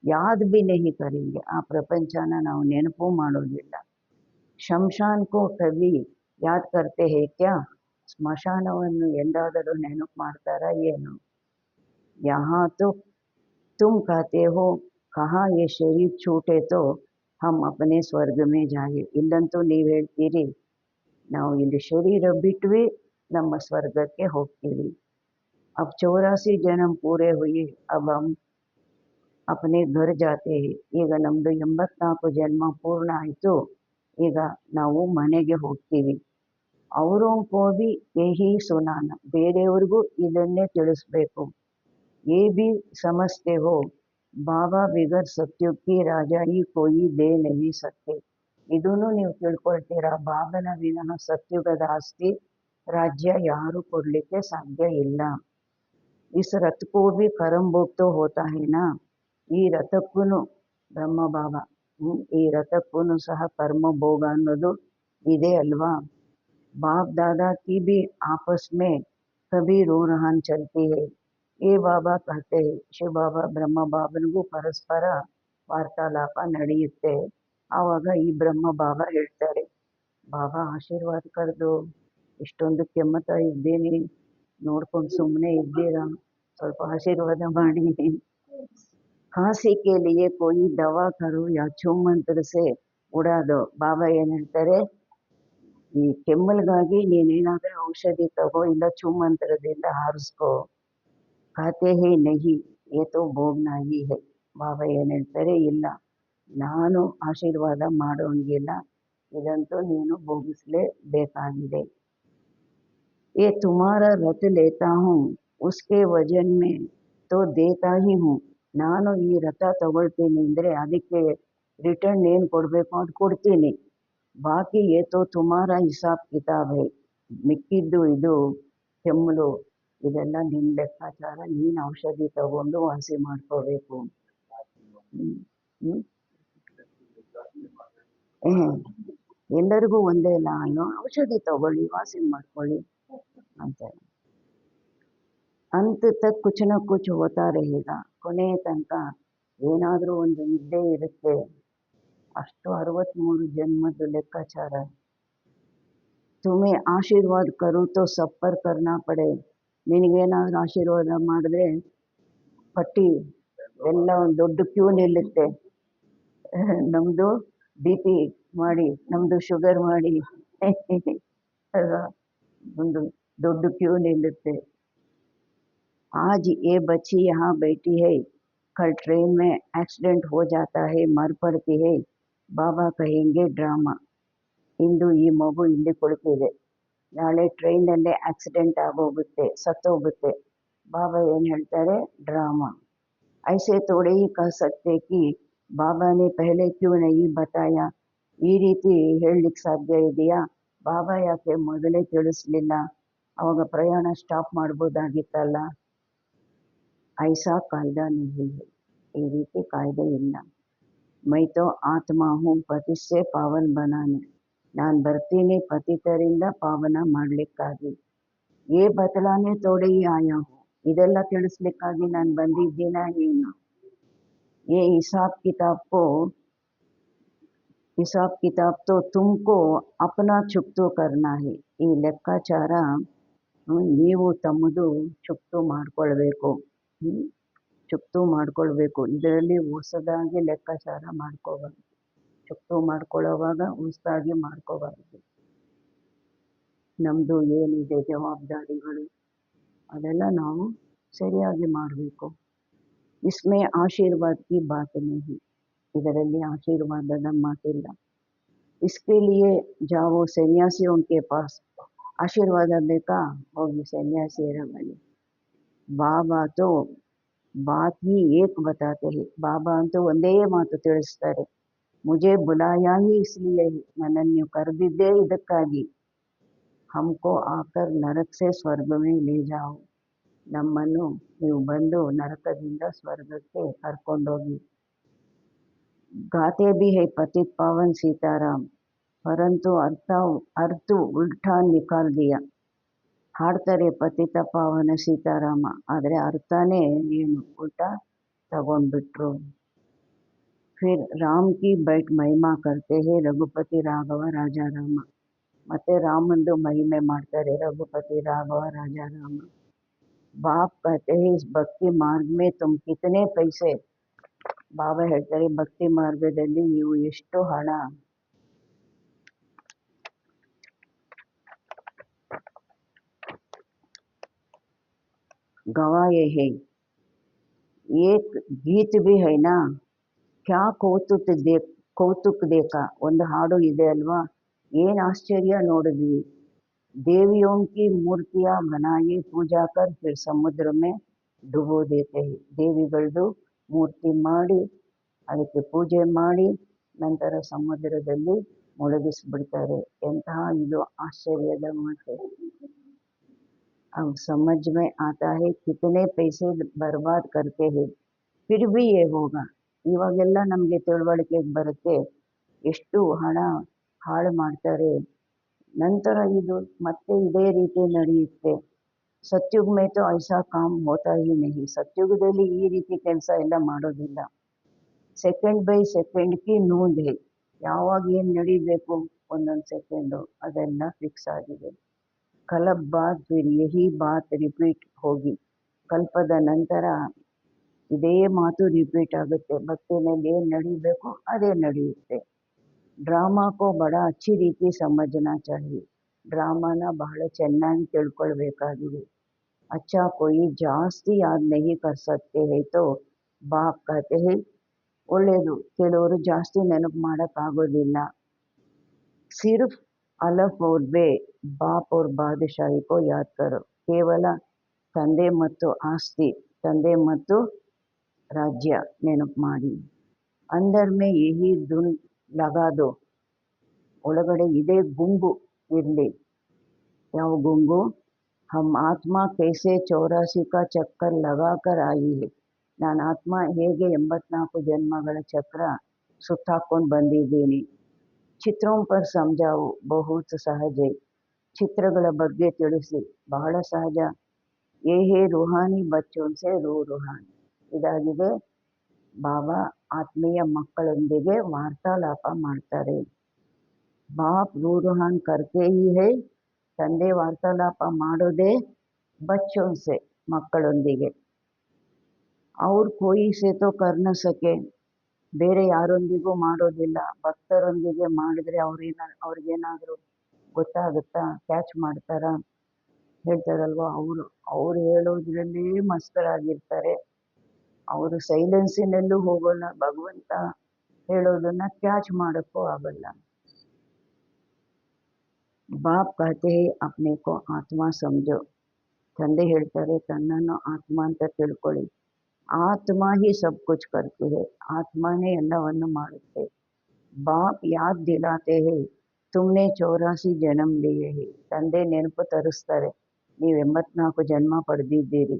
ಯಾದ್ ಭಿ ನಹಿ ಕರೆಂಗೆ, ಆ ಪ್ರಪಂಚನ ನಾವು ನೆನಪು ಮಾಡೋದಿಲ್ಲ. ಶಂಶಾನ್ ಕೋ ಕಭಿ ಯಾದ್ ಕರ್ತೆ ಹೇ ಕ್ಯಾ, ಸ್ಮಶಾನವನ್ನು ಎಂದಾದರೂ ನೆನಪು ಮಾಡ್ತಾರಾ ಏನು. ಯಹಾ ತೋ ತುಮ್ ಕಹತೆ ಹೋ ಕಹಾ ಯೇ ಶರೀರ್ ಛೂಟೆ ತೋ ಹಮ್ ಅಪನೆ ಸ್ವರ್ಗ ಮೇ ಜಾಯೆ, ಇಲ್ಲಂತೂ ನೀವು ಹೇಳ್ತೀರಿ ನಾವು ಇಲ್ಲಿ ಶರೀರ ಬಿಟ್ವಿ ನಮ್ಮ ಸ್ವರ್ಗಕ್ಕೆ ಹೋಗ್ತೀವಿ. अब 84 जन्म पूरे हुए, अब हम अपने घर जाते हैं, ಈಗ ನಮ್ಮದು 84 ಜನ್ಮ ಪೂರ್ಣ ಆಯಿತು, ಈಗ ನಾವು ಮನೆಗೆ ಹೋಗ್ತೀವಿ. ಅವರೋಂ ಕೋ ಭಿ ಯಹಿ ಸುನಾನ, ಬೇರೆಯವ್ರಿಗೂ ಇದನ್ನೇ ತಿಳಿಸ್ಬೇಕು. ಯೇ ಭಿ ಸಮಜ್ತೆ ಹೋ ಬಾಬಾ ಬಿಗರ್ ಸತ್ಯುಗ್ ಕಿ ರಾಜಾಯಿ ಕೋಯಿ ದೇ ನಹಿ ಸಕ್ತೆ, ಇದನ್ನು ನೀವು ತಿಳ್ಕೊಳ್ತೀರಾ, ಬಾಬನ ವಿನಃ ಸತ್ಯುಗದ ಆಸ್ತಿ ರಾಜ್ಯ ಯಾರು ಕೊಡಲಿಕ್ಕೆ ಸಾಧ್ಯ ಇಲ್ಲ. ಇಸ್ ರಥ್ ಕೋ ಭಿ ಕರಮ್ ಭೋಗ್ ತೋ ಹೋತಾ ಹೈ ನಾ, ಈ ರಥಕ್ಕೂ ಬ್ರಹ್ಮ ಬಾಬಾ ಈ ರಥಕ್ಕೂ ಸಹ ಕರ್ಮ ಭೋಗ ಅನ್ನೋದು ಇದೆ ಅಲ್ವಾ. ಬಾಪ್ ದಾದಾ ಕಿ ಭಿ ಆಪಸ್ ಮೇ ಕಭಿ ರೋರಹಾನ್ ಚಲ್ತಿ ಹೈ, ಏ ಬಾಬಾ ಕಹತೆ ಶಿವ ಬಾಬಾ ಬ್ರಹ್ಮ ಬಾಬನಿಗೂ ಪರಸ್ಪರ ವಾರ್ತಾಲಾಪ ನಡೆಯುತ್ತೆ. ಆವಾಗ ಈ ಬ್ರಹ್ಮ ಬಾಬಾ ಹೇಳ್ತಾರೆ, ಬಾಬಾ ಆಶೀರ್ವಾದ ಕರೆದು ಇಷ್ಟೊಂದು ಕೆಮ್ಮತಾ ಇದ್ದೀನಿ, ನೋಡ್ಕೊಂಡು ಸುಮ್ಮನೆ ಇದ್ದೀರಾ, ಸ್ವಲ್ಪ ಆಶೀರ್ವಾದ ಮಾಡಿ. ಖಾಂಸಿ ಕೆ ಲಿಯೆ ಕೋಯಿ ದವಾ ಕರೋ ಯಾ ಛೂ ಮಂತ್ರ ಸೆ ಉಡಾ ದೋ, ಬಾಬಾ ಏನು ಹೇಳ್ತಾರೆ, ಈ ಕೆಮ್ಮಲ್ಗಾಗಿ ನೀನೇನಾದರೂ ಔಷಧಿ ತಗೋ, ಇಲ್ಲ ಛೂ ಮಂತ್ರದಿಂದ ಹಾರಿಸ್ಕೋ. ಖಾತೆ ಹೇ ನಹಿ, ಏತೋ ಭೋಗ್ನಾಗಿ ಹೇ. ಬಾಬಾ ಏನು ಹೇಳ್ತಾರೆ, ಇಲ್ಲ ನಾನು ಆಶೀರ್ವಾದ ಮಾಡೋಂಗಿಲ್ಲ, ಇದಂತೂ ನೀನು ಭೋಗಿಸಲೇಬೇಕಾಗಿದೆ. ये तुम्हारा रथ लेता हूँ उसके वजन में तो देता ही हूँ. ನಾನು ಈ ರಥ ತಗೊಳ್ತೀನಿ ಅಂದರೆ ಅದಕ್ಕೆ ರಿಟರ್ನ್ ಏನು ಕೊಡಬೇಕು ಅದು ಕೊಡ್ತೀನಿ. ಬಾಕಿ ಏತೋ ತುಮಾರ ಹಿಸಾಬ್ ಕಿತಾಬ್ ಹೈ. ಮಿಕ್ಕಿದ್ದು ಇದು ಕೆಮ್ಮಲು ಇದೆಲ್ಲ ನಿನ್ನ ಲೆಕ್ಕಾಚಾರ, ನೀನು ಔಷಧಿ ತಗೊಂಡು ವಾಸಿ ಮಾಡ್ಕೋಬೇಕು. ಎಲ್ಲರಿಗೂ ಒಂದೇ ಇಲ್ಲ ಅನ್ನೋ, ಔಷಧಿ ತಗೊಳ್ಳಿ ವಾಸಿ ಮಾಡ್ಕೊಳ್ಳಿ ಅಂತ. अंत तक कुछ न कुछ होता रहेगा. ಕೊನೆಯ ತನಕ ಏನಾದರೂ ಒಂದು ಇದ್ದೇ ಇರುತ್ತೆ. ಅಷ್ಟು 63 ಜನ್ಮದ ಲೆಕ್ಕಾಚಾರ. तुम्हें आशीर्वाद करूँ तो सब पर करना पड़े. ನಿನಗೇನಾದರೂ ಆಶೀರ್ವಾದ ಮಾಡಿದ್ರೆ ಪಟ್ಟಿ ಎಲ್ಲ ಒಂದು ದೊಡ್ಡ ಕ್ಯೂ ನಿಲ್ಲುತ್ತೆ. ನಮ್ಮದು BP ಮಾಡಿ, ನಮ್ಮದು ಶುಗರ್ ಮಾಡಿ ಒಂದು ದೊಡ್ಡ ಕ್ಯೂ ನಿಲ್ಲುತ್ತೆ. आज ये बच्ची यहाँ बैठी है, कल ट्रेन में एक्सीडेंट हो जाता है, मर पड़ती है, बाबा कहेंगे ड्रामा. ಇಂದು ಈ ಮಗು ಇಲ್ಲಿ ಕುಳಿತಿದೆ, ನಾಳೆ ಟ್ರೈನಲ್ಲೇ ಆಕ್ಸಿಡೆಂಟ್ ಆಗೋಗುತ್ತೆ, ಸತ್ತೋಗುತ್ತೆ. ಬಾಬಾ ಏನು ಹೇಳ್ತಾರೆ, ಡ್ರಾಮಾ. ಐಸೆ ಥೋಡೆ ಹಿ ಕಹ ಸಕ್ತೆ ಕಿ ಬಾಬಾನೇ ಪಹಲೆ ಕ್ಯೂ ನಹೀ ಬತಾಯಾ. ಈ ರೀತಿ ಹೇಳಲಿಕ್ಕೆ ಸಾಧ್ಯ ಇದೆಯಾ, ಬಾಬಾ ಯಾಕೆ ಮೊದಲೇ ತಿಳಿಸ್ಲಿಲ್ಲ, ಅವಾಗ ಪ್ರಯಾಣ ಸ್ಟಾಪ್ ಮಾಡ್ಬೋದಾಗಿತ್ತಲ್ಲ. ಐಸಾ ಕಾಯ್ದಾ नहीं है, ಈ ರೀತಿ ಕಾಯ್ದೆ ಇಲ್ಲ. ಮೈ ತೋ ಆತ್ಮ ಹೂँ ಪತಿ ಸೆ ಪಾವನ್ ಬನಾನೆ. ನಾನು ಬರ್ತೀನಿ ಪತಿತರಿಂದ ಪಾವನ ಮಾಡಲಿಕ್ಕಾಗಿ. ಏ ಬದಲಾನೆ ತೋಡೆ ಹಿ ಆಯಾ ಹೂँ, ಇದೆಲ್ಲ ತಿಳಿಸ್ಲಿಕ್ಕಾಗಿ ನಾನು ಬಂದಿದ್ದೀನ ಏನು. ಏ ಹಿಸಾಬ್ ಕಿತಾಬ್ ತೋ ತುಮಕೋ ಅಪನಾ ಚುಕ್ತು ಕರ್ನಾ ಹೈ. ಈ ಲೆಕ್ಕಾಚಾರ ನೀವು ತಮ್ಮದು ಚುಕ್ತು ಮಾಡ್ಕೊಳ್ಬೇಕು. ಚುಕ್ತು ಮಾಡ್ಕೊಳ್ಬೇಕು. ಇದರಲ್ಲಿ ಹೊಸದಾಗಿ ಲೆಕ್ಕಾಚಾರ ಮಾಡ್ಕೋಬಾರ್ದು. ಚುಕ್ತು ಮಾಡ್ಕೊಳ್ಳೋವಾಗ ಹೊಸದಾಗಿ ಮಾಡ್ಕೋಬಾರ್ದು. ನಮ್ಮದು ಏನಿದೆ ಜವಾಬ್ದಾರಿಗಳು ಅದೆಲ್ಲ ನಾವು ಸರಿಯಾಗಿ ಮಾಡಬೇಕು. ಇಸ್ಮೇ ಆಶೀರ್ವಾದ ಕಿ ಬಾತ್ ನಹಿ, ಇದರಲ್ಲಿ ಆಶೀರ್ವಾದದ ಮಾತಿಲ್ಲ. ಇಸ್ಕೆ ಲಿಯೇ ಜಾವೋ ಸನ್ಯಾಸಿಯೋಂ ಕೆ ಪಾಸ್. ಆಶೀರ್ವಾದ ಬೇಕಾ, ಹೋಗಿ ಸನ್ಯಾಸಿಯರ ಬಳಿ. ಬಾಬಾ ತೋ ಬಾತ್ ಹಿ ಏಕ್ ಬತಾತೆ ಹೈ. ಬಾಬಾ ಅಂತೂ ಒಂದೇ ಮಾತು ತಿಳಿಸ್ತಾರೆ, ಮುಜೆ ಬುಲಾಯಾ ಹಿ ಇಸ್ಲಿಯೇ, ನನ್ನನ್ನು ನೀವು ಕರೆದಿದ್ದೇ ಇದಕ್ಕಾಗಿ. ಹಮ್ಕೋ ಆಕರ್ ನರಕ್ ಸೆ ಸ್ವರ್ಗ ಮೇ ಲೇ ಜಾओ. ನಮ್ಮನ್ನು ನೀವು ಬಂದು ನರಕದಿಂದ ಸ್ವರ್ಗಕ್ಕೆ ಕರ್ಕೊಂಡೋಗಿ. ಗಾತೆ ಭಿ ಹೈ ಪತಿತ್ ಪಾವನ್ ಸೀತಾರಾಮ್, ಪರಂತು ಅರ್ಥ ಉಲ್ಟಾ ನಿಕಾಲ್ ದಿಯಾ. ಹಾಡ್ತಾರೆ ಪತಿತ ಪಾವನ ಸೀತಾರಾಮ, ಆದರೆ ಅರ್ಥನೇ ಏನು ಉಲ್ಟಾ ತಗೊಂಡ್ಬಿಟ್ರು. ಫಿರ್ ರಾಮ್ ಕಿ ಬೈಟ್ ಮಹಿಮಾ ಕರ್ತೆ ಹೇ ರಘುಪತಿ ರಾಘವ ರಾಜಾರಾಮ. ಮತ್ತೆ ರಾಮಂದು ಮಹಿಮೆ ಮಾಡ್ತಾರೆ, ರಘುಪತಿ ರಾಘವ ರಾಜಾರಾಮ. ಬಾಪ್ ಕಹತೆ ಹೇ ಇಸ್ ಭಕ್ತಿ ಮಾರ್ಗ ಮೇ ತುಮ್ ಕಿತನೆ ಪೈಸೆ. ಬಾಬಾ ಹೇಳ್ತಾರೆ, ಭಕ್ತಿ ಮಾರ್ಗದಲ್ಲಿ ನೀವು ಎಷ್ಟು ಹಣ गवाए है. एक गीत भी है ना, ಕ್ಯಾ ಕೌತುಕ್ ದೇಕ. ಒಂದು ಹಾಡು ಇದೆ ಅಲ್ವಾ, ಏನು ಆಶ್ಚರ್ಯ ನೋಡಿದ್ವಿ. ದೇವಿಯೋಂ ಕಿ ಮೂರ್ತಿಯಾ ಬನಾಯೆ ಪೂಜಾ ಕರ್ ಫಿರ್ ಸಮುದ್ರ ಮೇ ಡುಬೋ ದೇತೆ ಹೈ. ದೇವಿಗಳದು ಮೂರ್ತಿ ಮಾಡಿ ಅದಕ್ಕೆ ಪೂಜೆ ಮಾಡಿ ನಂತರ ಸಮುದ್ರದಲ್ಲಿ ಮುಳುಗಿಸ್ಬಿಡ್ತಾರೆ. ಎಂತಹ ಇದು ಆಶ್ಚರ್ಯದ ಮಾತು. अब समझ में आता है कितने पैसे बर्बाद करते हैं, फिर भी ये होगा. ಇವಾಗೆಲ್ಲ ನಮಗೆ ತಿಳುವಳಿಕೆಗೆ ಬರುತ್ತೆ, ಎಷ್ಟು ಹಣ ಹಾಳು ಮಾಡ್ತಾರೆ, ನಂತರ ಇದು ಮತ್ತೆ ಇದೇ ರೀತಿ ನಡೆಯುತ್ತೆ. ಸತ್ಯುಗ್ ಮೇ ತೋ ಐಸಾ ಕಾಮ್ ಹೋತಾ ಹಿ ನಹಿ. ಸತ್ಯುಗದಲ್ಲಿ ಈ ರೀತಿ ಕೆಲಸ ಎಲ್ಲ ಮಾಡೋದಿಲ್ಲ. ಸೆಕೆಂಡ್ ಬೈ ಸೆಕೆಂಡ್ ಕಿ ನೂಂದ್ ಹೈ. ಯಾವಾಗ ಏನು ನಡಿಬೇಕು ಒಂದೊಂದು ಸೆಕೆಂಡು ಅದೆಲ್ಲ ಫಿಕ್ಸ್ ಆಗಿದೆ. ಕಲ್ಪ್ ಬಾದ್ ಫಿರ್ ಯಹಿ ಬಾತ್ ರಿಪೀಟ್ ಹೋಗಿ. ಕಲ್ಪದ ನಂತರ ಇದೇ ಮಾತು ರಿಪೀಟ್ ಆಗುತ್ತೆ. ಭಕ್ತಿನಲ್ಲಿ ಏನು ನಡೀಬೇಕು ಅದೇ ನಡೆಯುತ್ತೆ. ಡ್ರಾಮಾಕೋ ಬಡ ಅಚ್ಚಿ ರೀತಿ ಸಮझना चाहिए. ಡ್ರಾಮಾನ ಬಹಳ ಚೆನ್ನಾಗಿ ತಿಳ್ಕೊಳ್ಬೇಕಾಗಿದೆ. अच्छा कोई ಜಾಸ್ತಿ याद नहीं कर सकते हैं तो बाप कहते हैं ಒಳ್ಳೆಯದು ಕೆಲವರು ಜಾಸ್ತಿ ನೆನಪು ಮಾಡೋಕ್ಕಾಗೋದಿಲ್ಲ. सिर्फ अलफ और बे बाप और बादशाही को याद करो. ಕೇವಲ ತಂದೆ ಮತ್ತು ಆಸ್ತಿ, ತಂದೆ ಮತ್ತು ರಾಜ್ಯ ನೆನಪು ಮಾಡಿ. अंदर में यही धुन लगा दो. ಒಳಗಡೆ ಇದೇ ಗುಂಗು ಇರಲಿ. ಯಾವ ಗುಂಗು? हम आत्मा कैसे 84 का चक्कर लगाकर आई है. ನಾನು ಆತ್ಮ ಹೇಗೆ 84 ಜನ್ಮಗಳ ಚಕ್ರ ಸುತ್ತಾಕೊಂಡು ಬಂದಿದ್ದೀನಿ. ಚಿತ್ರೋಂ ಪರ್ ಸಮಜಾವು ಬಹುತ್ ಸಹಜ. ಚಿತ್ರಗಳ ಬಗ್ಗೆ ತಿಳಿಸಿ, ಬಹಳ ಸಹಜ. ಯೇ ಹೇ ರೂಹಾನಿ ಬಚ್ಚೋನ್ ಸೆ ರೂಹಾನಿ. ಇದಾಗಿದೆ. ಬಾಬಾ ಆತ್ಮೀಯ ಮಕ್ಕಳೊಂದಿಗೆ ವಾರ್ತಾಲಾಪ ಮಾಡ್ತಾರೆ. ಬಾಪ್ ರೂಹಾನ್ ಕರ್ಕೆ ಹಿ ಹೈ. ತಂದೆ ವಾರ್ತಾಲಾಪ ಮಾಡೋದೇ ಬಚ್ಚೋನ್ ಸೆ, ಮಕ್ಕಳೊಂದಿಗೆ. ಅವ್ರು ಕೋಯಿ ಸೆ ತೋ ಕರ್ ನ ಸಕೆ. ಬೇರೆ ಯಾರೊಂದಿಗೂ ಮಾಡೋದಿಲ್ಲ. ಭಕ್ತರೊಂದಿಗೆ ಮಾಡಿದ್ರೆ ಅವ್ರಿಗೇನಾದರೂ ಗೊತ್ತಾಗುತ್ತಾ? ಕ್ಯಾಚ್ ಮಾಡ್ತಾರಾ? ಹೇಳ್ತಾರಲ್ವ, ಅವ್ರು ಹೇಳೋದ್ರಲ್ಲಿ ಮಸ್ತರಾಗಿರ್ತಾರೆ. ಅವರು ಸೈಲೆನ್ಸಿನಲ್ಲೂ ಹೋಗೋಲ್ಲ. ಭಗವಂತ ಹೇಳೋದನ್ನ ಕ್ಯಾಚ್ ಮಾಡೋಕ್ಕೂ ಆಗಲ್ಲ. ಬಾಪ್ कहते हैं अपने को आत्मा समझो. ತಂದೆ ಹೇಳ್ತಾರೆ ತನ್ನನ್ನು ಆತ್ಮ ಅಂತ ತಿಳ್ಕೊಳ್ಳಿ. ಆತ್ಮ ಹಿ ಸಬ್ ಕುಚ್ ಕರ್ತಿ ಹೈ. ಆತ್ಮನೇ ಎಲ್ಲವನ್ನು ಮಾಡುತ್ತೆ. ಬಾಪ್ ಯಾದ್ ದಿಲಾತೆ ಹೈ ತುಮ್ನೆ 84 ಜನ್ಮ ಲಿಯೇ ಹೈ. ತಂದೆ ನೆನಪು ತರಿಸ್ತಾರೆ, ನೀವು 84 ಜನ್ಮ ಪಡೆದಿದ್ದೀರಿ.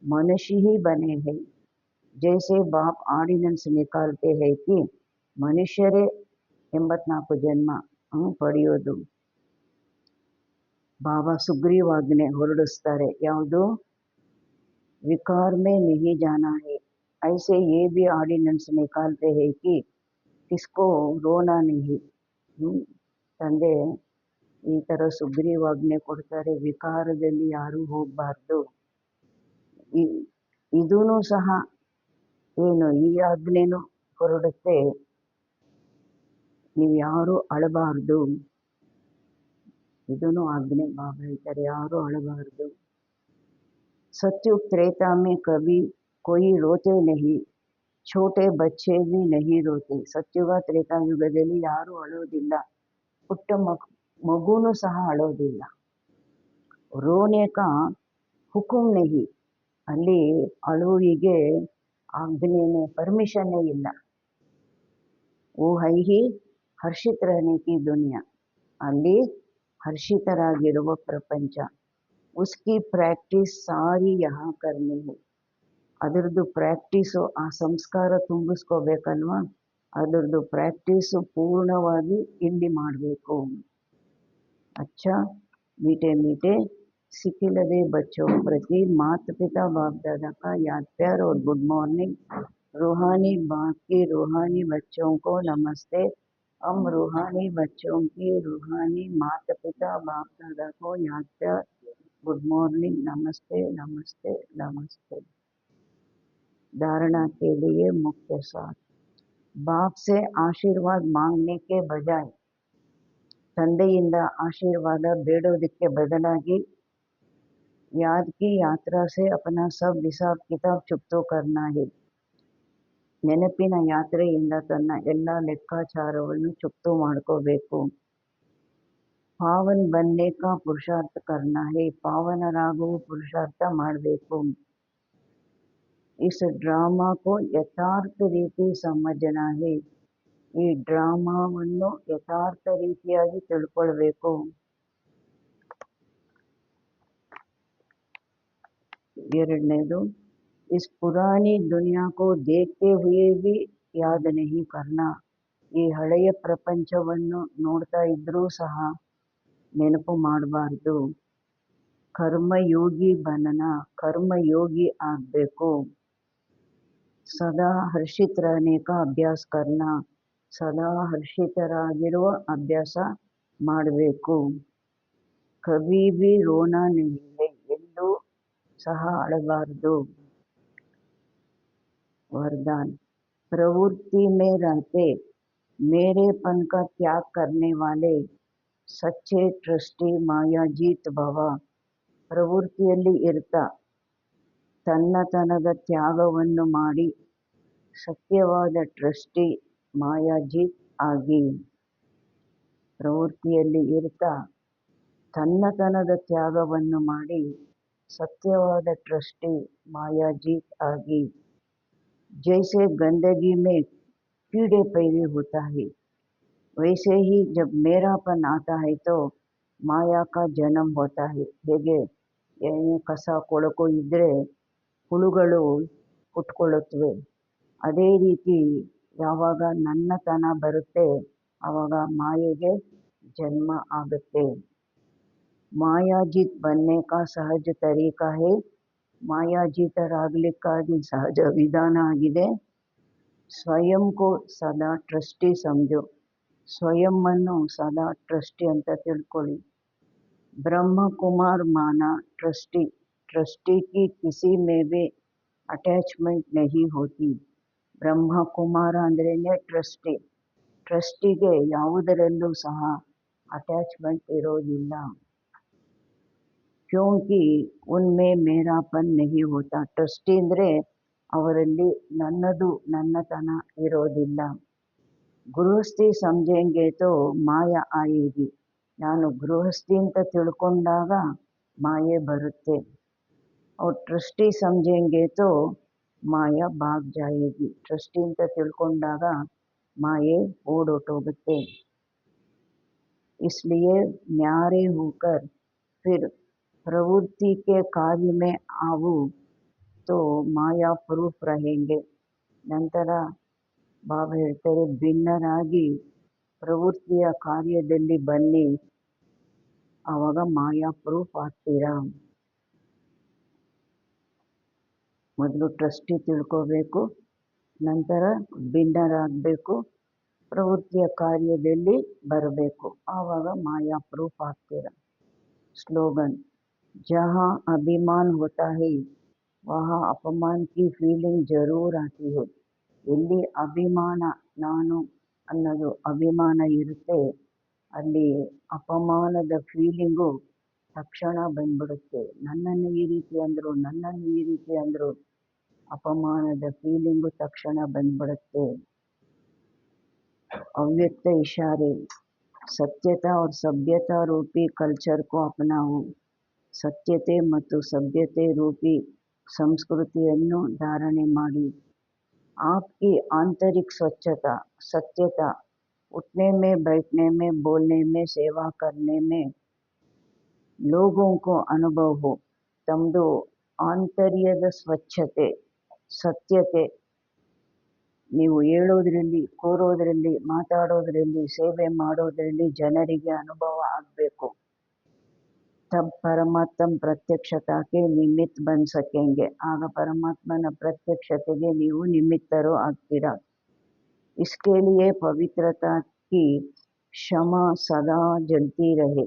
ಮನುಷ್ಯ ಹಿ ಬನೆ ಹೈ. ಜೈಸೆ ಬಾಪ್ ಆರ್ಡಿನೆನ್ಸ್ ನಿಕಾಲ್ತೆ ಹೈ ಕಿ ಮನುಷ್ಯರೇ 84 ಜನ್ಮ ಪಡೆಯೋದು. ಬಾಬಾ ಸುಗ್ರೀವಾಜ್ಞೆ ಹೊರಡಿಸ್ತಾರೆ. ಯಾವುದು? विकार में नहीं जाना है. ऐसे ये भी ऑर्डिनेंस निकालते हैं कि किसको रोना नहीं. ತಂದೆ ಈ ಥರ ಸುಗ್ರೀವಾಜ್ಞೆ ಕೊಡ್ತಾರೆ, ವಿಕಾರದಲ್ಲಿ ಯಾರೂ ಹೋಗಬಾರ್ದು. ಇದೂ ಸಹ ಏನು ಈ ಆಜ್ಞೆನೂ ಹೊರಡುತ್ತೆ, ನೀವು ಯಾರೂ ಅಳಬಾರ್ದು. ಇದೂ ಆಜ್ಞೆ ಬಾಬಾ ಹೇಳ್ತಾರೆ, ಯಾರೂ ಅಳಬಾರ್ದು. सत्युग त्रेता में कभी कोई रोते नहीं. छोटे बच्चे भी नहीं रोते. ಸತ್ಯುಗ ತ್ರೇತಾಯುಗದಲ್ಲಿ ಯಾರೂ ಅಳೋದಿಲ್ಲ. ಪುಟ್ಟ ಮಗುನೂ ಸಹ ಅಳೋದಿಲ್ಲ. ರೋನೆ ಕಾ ಹುಕುಂ ನಹಿ. ಅಲ್ಲಿ ಅಳುವಿಗೆ ಆಜ್ಞೆನೇ, ಪರ್ಮಿಷನ್ನೇ ಇಲ್ಲ. ಓ ಹೈ ಹಿ ಹರ್ಷಿತ್ ರಹನೆ ಕಿ ದುನಿಯಾ. ಅಲ್ಲಿ ಹರ್ಷಿತರಾಗಿರುವ ಪ್ರಪಂಚ. उसकी प्रैक्टिस सारी यहाँ करनी है. ಅದರದ್ದು ಪ್ರಾಕ್ಟೀಸು, ಆ ಸಂಸ್ಕಾರ ತುಂಬಿಸ್ಕೋಬೇಕಲ್ವಾ, ಅದರದ್ದು ಪ್ರಾಕ್ಟೀಸು ಪೂರ್ಣವಾಗಿ ಇಲ್ಲಿ ಮಾಡಬೇಕು. अच्छा मीठे मीठे सिखिलदे बच्चों प्रति माता पिता बाप दादा का याद प्यार और गुड मॉर्निंग. रूहानी बाप की रूहानी बच्चों को नमस्ते. हम रूहानी बच्चों की रूहानी माता पिता बाप दादा को याद प्यार, गुड मॉर्निंग, नमस्ते नमस्ते नमस्ते. धारणा के लिए मुख्य साथ. बाप से आशीर्वाद मांगने के बजाय, ತಂದೆಯಿಂದ ಆಶೀರ್ವಾದ ಬೇಡೋದಕ್ಕೆ ಬದಲಾಗಿ याद की यात्रा से अपना सब हिसाब किताब चुप्तो करना है. ನೆನಪಿನ ಯಾತ್ರೆಯಿಂದ ತನ್ನ ಎಲ್ಲ ಲೆಕ್ಕಾಚಾರವನ್ನು ಚುಪ್ತು ಮಾಡ್ಕೋಬೇಕು. ಪಾವನ್ बनने का पुरुषार्थ करना है. ಪಾವನರಾಗುವ ಪುರುಷಾರ್ಥ ಮಾಡಬೇಕು. इस ड्रामा को यथार्थ ರೀತಿ समझना है. ಈ ಡ್ರಾಮಾವನ್ನು ಯಥಾರ್ಥ ರೀತಿಯಾಗಿ ತಿಳ್ಕೊಳ್ಬೇಕು. ಎರಡನೇದು, इस पुरानी दुनिया को देखते हुए भी याद नहीं करना. ಈ ಹಳೆಯ ಪ್ರಪಂಚವನ್ನು ನೋಡ್ತಾ ಇದ್ರೂ ಸಹ ನೆನಪು ಮಾಡಬಾರ್ದು. ಕರ್ಮಯೋಗಿ ಬನನ, ಕರ್ಮಯೋಗಿ ಆಗಬೇಕು. ಸದಾ ಹರ್ಷಿತ್ रहने का ಅಭ್ಯಾಸ करना. ಸದಾ ಹರ್ಷಿತರಾಗಿರುವ ಅಭ್ಯಾಸ ಮಾಡಬೇಕು. ಕಭಿ ಭಿ ರೋನಾ नहीं है. ಎಲ್ಲೂ ಸಹ ಅಳಬಾರ್ದು. वरदान. प्रवृत्ति में रहते मेरेपन का त्याग करने वाले सच्चे ट्रस्टी मायाजीत भव. ಪ್ರವೃತ್ತಿಯಲ್ಲಿ ಇರ್ತಾ ತನ್ನತನದ ತ್ಯಾಗವನ್ನು ಮಾಡಿ ಸತ್ಯವಾದ ಟ್ರಸ್ಟಿ ಮಾಯಾಜೀತ್ ಆಗಿ. ಪ್ರವೃತ್ತಿಯಲ್ಲಿ ಇರ್ತಾ ತನ್ನತನದ ತ್ಯಾಗವನ್ನು ಮಾಡಿ सत्यवाद ट्रस्टी मायाजीत आगी। जैसे गंदगी में कीड़े पैदा होता है वैसे ही जब मेरापन आता है तो माया का जन्म होता है। ಹೇಗೆ ಕಸ ಕೊಳಕು ಇದ್ದರೆ ಹುಳುಗಳು ಹುಟ್ಕೊಳ್ಳುತ್ತವೆ, ಅದೇ ರೀತಿ ಯಾವಾಗ ನನ್ನತನ ಬರುತ್ತೆ ಆವಾಗ ಮಾಯೆಗೆ ಜನ್ಮ ಆಗುತ್ತೆ। ಮಾಯಾಜಿತ್ बनने का सहज तरीका है। ಮಾಯಾಜಿತರಾಗಲಿಕ್ಕಾಗಿ ಸಹಜ ವಿಧಾನ ಆಗಿದೆ। ಸ್ವಯಂ ಕೋ ಸದಾ ಟ್ರಸ್ಟಿ ಸಮझो, ಸ್ವಯಂವನ್ನು ಸದಾ ಟ್ರಸ್ಟಿ ಅಂತ ತಿಳ್ಕೊಳ್ಳಿ। ब्रह्म कुमार माना ट्रस्टी, ट्रस्टी की किसी में भी अटैचमेंट नहीं होती। ब्रह्म कुमार अंद्रेने ट्रस्टी, ट्रस्ಟಿಗೆ ಯಾವುದರಲ್ಲೂ ಸಹ ಅಟ್ಯಾಚ್ಮೆಂಟ್ ಇರೋದಿಲ್ಲ। क्योंकि उनमें मेरापन नहीं होता। ट्रस्टी ಅಂದರೆ ಅವರಲ್ಲಿ ನನ್ನದು ನನ್ನತನ ಇರೋದಿಲ್ಲ। ಗೃಹಸ್ಥಿ ಸಮझेंगे तो ಮಾಯಾ ಆಯೇಗಿ, ನಾನು ಗೃಹಸ್ಥಿ ಅಂತ ತಿಳ್ಕೊಂಡಾಗ ಮಾಯೆ ಬರುತ್ತೆ। और ट्रस्टी समझेंगे तो ಮಾಯಾ भाग जाएगी, ट्रस्टी ಅಂತ ತಿಳ್ಕೊಂಡಾಗ ಮಾಯೆ ಓಡೋಟೋಗುತ್ತೆ। इसलिए न्यारे होकर फिर प्रवृत्ति के कार्य में आओ तो माया प्रूफ रहेंगे। ನಂತರ ಬಾಬಾ ಹೇಳ್ತಾರೆ ಭಿನ್ನರಾಗಿ ಪ್ರವೃತ್ತಿಯ ಕಾರ್ಯದಲ್ಲಿ ಬನ್ನಿ, ಆವಾಗ ಮಾಯಾ ಪ್ರೂಫ್ ಆಗ್ತೀರಾ। ಮೊದಲು ಟ್ರಸ್ಟಿ ತಿಳ್ಕೋಬೇಕು, ನಂತರ ಭಿನ್ನರಾಗಬೇಕು, ಪ್ರವೃತ್ತಿಯ ಕಾರ್ಯದಲ್ಲಿ ಬರಬೇಕು, ಆವಾಗ ಮಾಯಾ ಪ್ರೂಫ್ ಆಗ್ತೀರಾ। ಸ್ಲೋಗನ್, जहाँ अभिमान होता है वहाँ अपमान की फीलिंग जरूर आती है। ಎಲ್ಲಿ ಅಭಿಮಾನ ನಾನು ಅನ್ನೋದು ಅಭಿಮಾನ ಇರುತ್ತೆ ಅಲ್ಲಿ ಅಪಮಾನದ ಫೀಲಿಂಗು ತಕ್ಷಣ ಬಂದ್ಬಿಡುತ್ತೆ। ನನ್ನನ್ನು ಈ ರೀತಿ ಅಂದರು, ನನ್ನನ್ನು ಈ ರೀತಿ ಅಂದರು, ಅಪಮಾನದ ಫೀಲಿಂಗು ತಕ್ಷಣ ಬಂದ್ಬಿಡುತ್ತೆ। अव्यक्त इशारे, सत्यता और सभ्यता रूपी कल्चर को अपनाओ। ಸತ್ಯತೆ ಮತ್ತು ಸಭ್ಯತೆ ರೂಪಿ ಸಂಸ್ಕೃತಿಯನ್ನು ಧಾರಣೆ ಮಾಡಿ। आपकी आंतरिक स्वच्छता, सत्यता, उठने में, बैठने में, बोलने में, सेवा करने में लोगों को अनुभव हो। ತಮ್ಮದು ಆಂತರ್ಯದ ಸ್ವಚ್ಛತೆ, ಸತ್ಯತೆ, ನೀವು ಹೇಳೋದ್ರಲ್ಲಿ, ಕೂರೋದ್ರಲ್ಲಿ, ಮಾತಾಡೋದ್ರಲ್ಲಿ, ಸೇವೆ ಮಾಡೋದ್ರಲ್ಲಿ ಜನರಿಗೆ ಅನುಭವ ಆಗಬೇಕು। तब परमात्म प्रत्यक्षता के निमित्त बन सकेंगे, ಆಗ ಪರಮಾತ್ಮನ ಪ್ರತ್ಯಕ್ಷತೆಗೆ ನೀವು ನಿಮಿತ್ತರು ಆಗ್ತೀರಾ। इसके लिए पवित्रता की ಶಮಾ ಸದಾ ಜಲ್ತಿ ರಹೆ,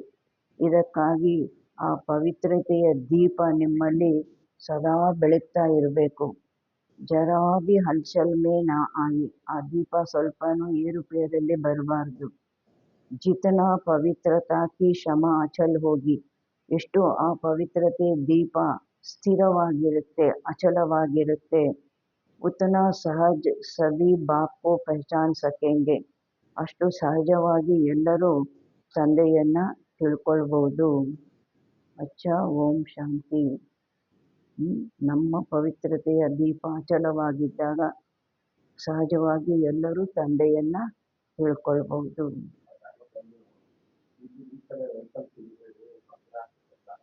ಇದಕ್ಕಾಗಿ ಆ ಪವಿತ್ರತೆಯ ದೀಪ ನಿಮ್ಮಲ್ಲಿ ಸದಾ ಬೆಳಗ್ತಾ ಇರಬೇಕು। ಜರಾ भी हलचल में ना आए, ಆ ದೀಪ ಸ್ವಲ್ಪನೂ ಏರುಪೇರಲ್ಲಿ ಬರಬಾರ್ದು। जितना पवित्रता की ಶಮಾ ಅಚಲ್ ಹೋಗಿ, ಎಷ್ಟು ಆ ಪವಿತ್ರತೆ ದೀಪ ಸ್ಥಿರವಾಗಿರುತ್ತೆ, ಅಚಲವಾಗಿರುತ್ತೆ, ಉತನಾ ಸಹಜ ಸಭಿ ಬಾಪ್ ಕೋ ಪಹಚಾನ್ ಸಕೆಂಗೆ, ಅಷ್ಟು ಸಹಜವಾಗಿ ಎಲ್ಲರೂ ತಂದೆಯನ್ನ ತಿಳ್ಕೊಳ್ಬೋದು। ಅಚ್ಚಾ, ಓಂ ಶಾಂತಿ। ನಮ್ಮ ಪವಿತ್ರತೆಯ ದೀಪ ಅಚಲವಾಗಿದ್ದಾಗ ಸಹಜವಾಗಿ ಎಲ್ಲರೂ ತಂದೆಯನ್ನ ತಿಳ್ಕೊಳ್ಬಹುದು।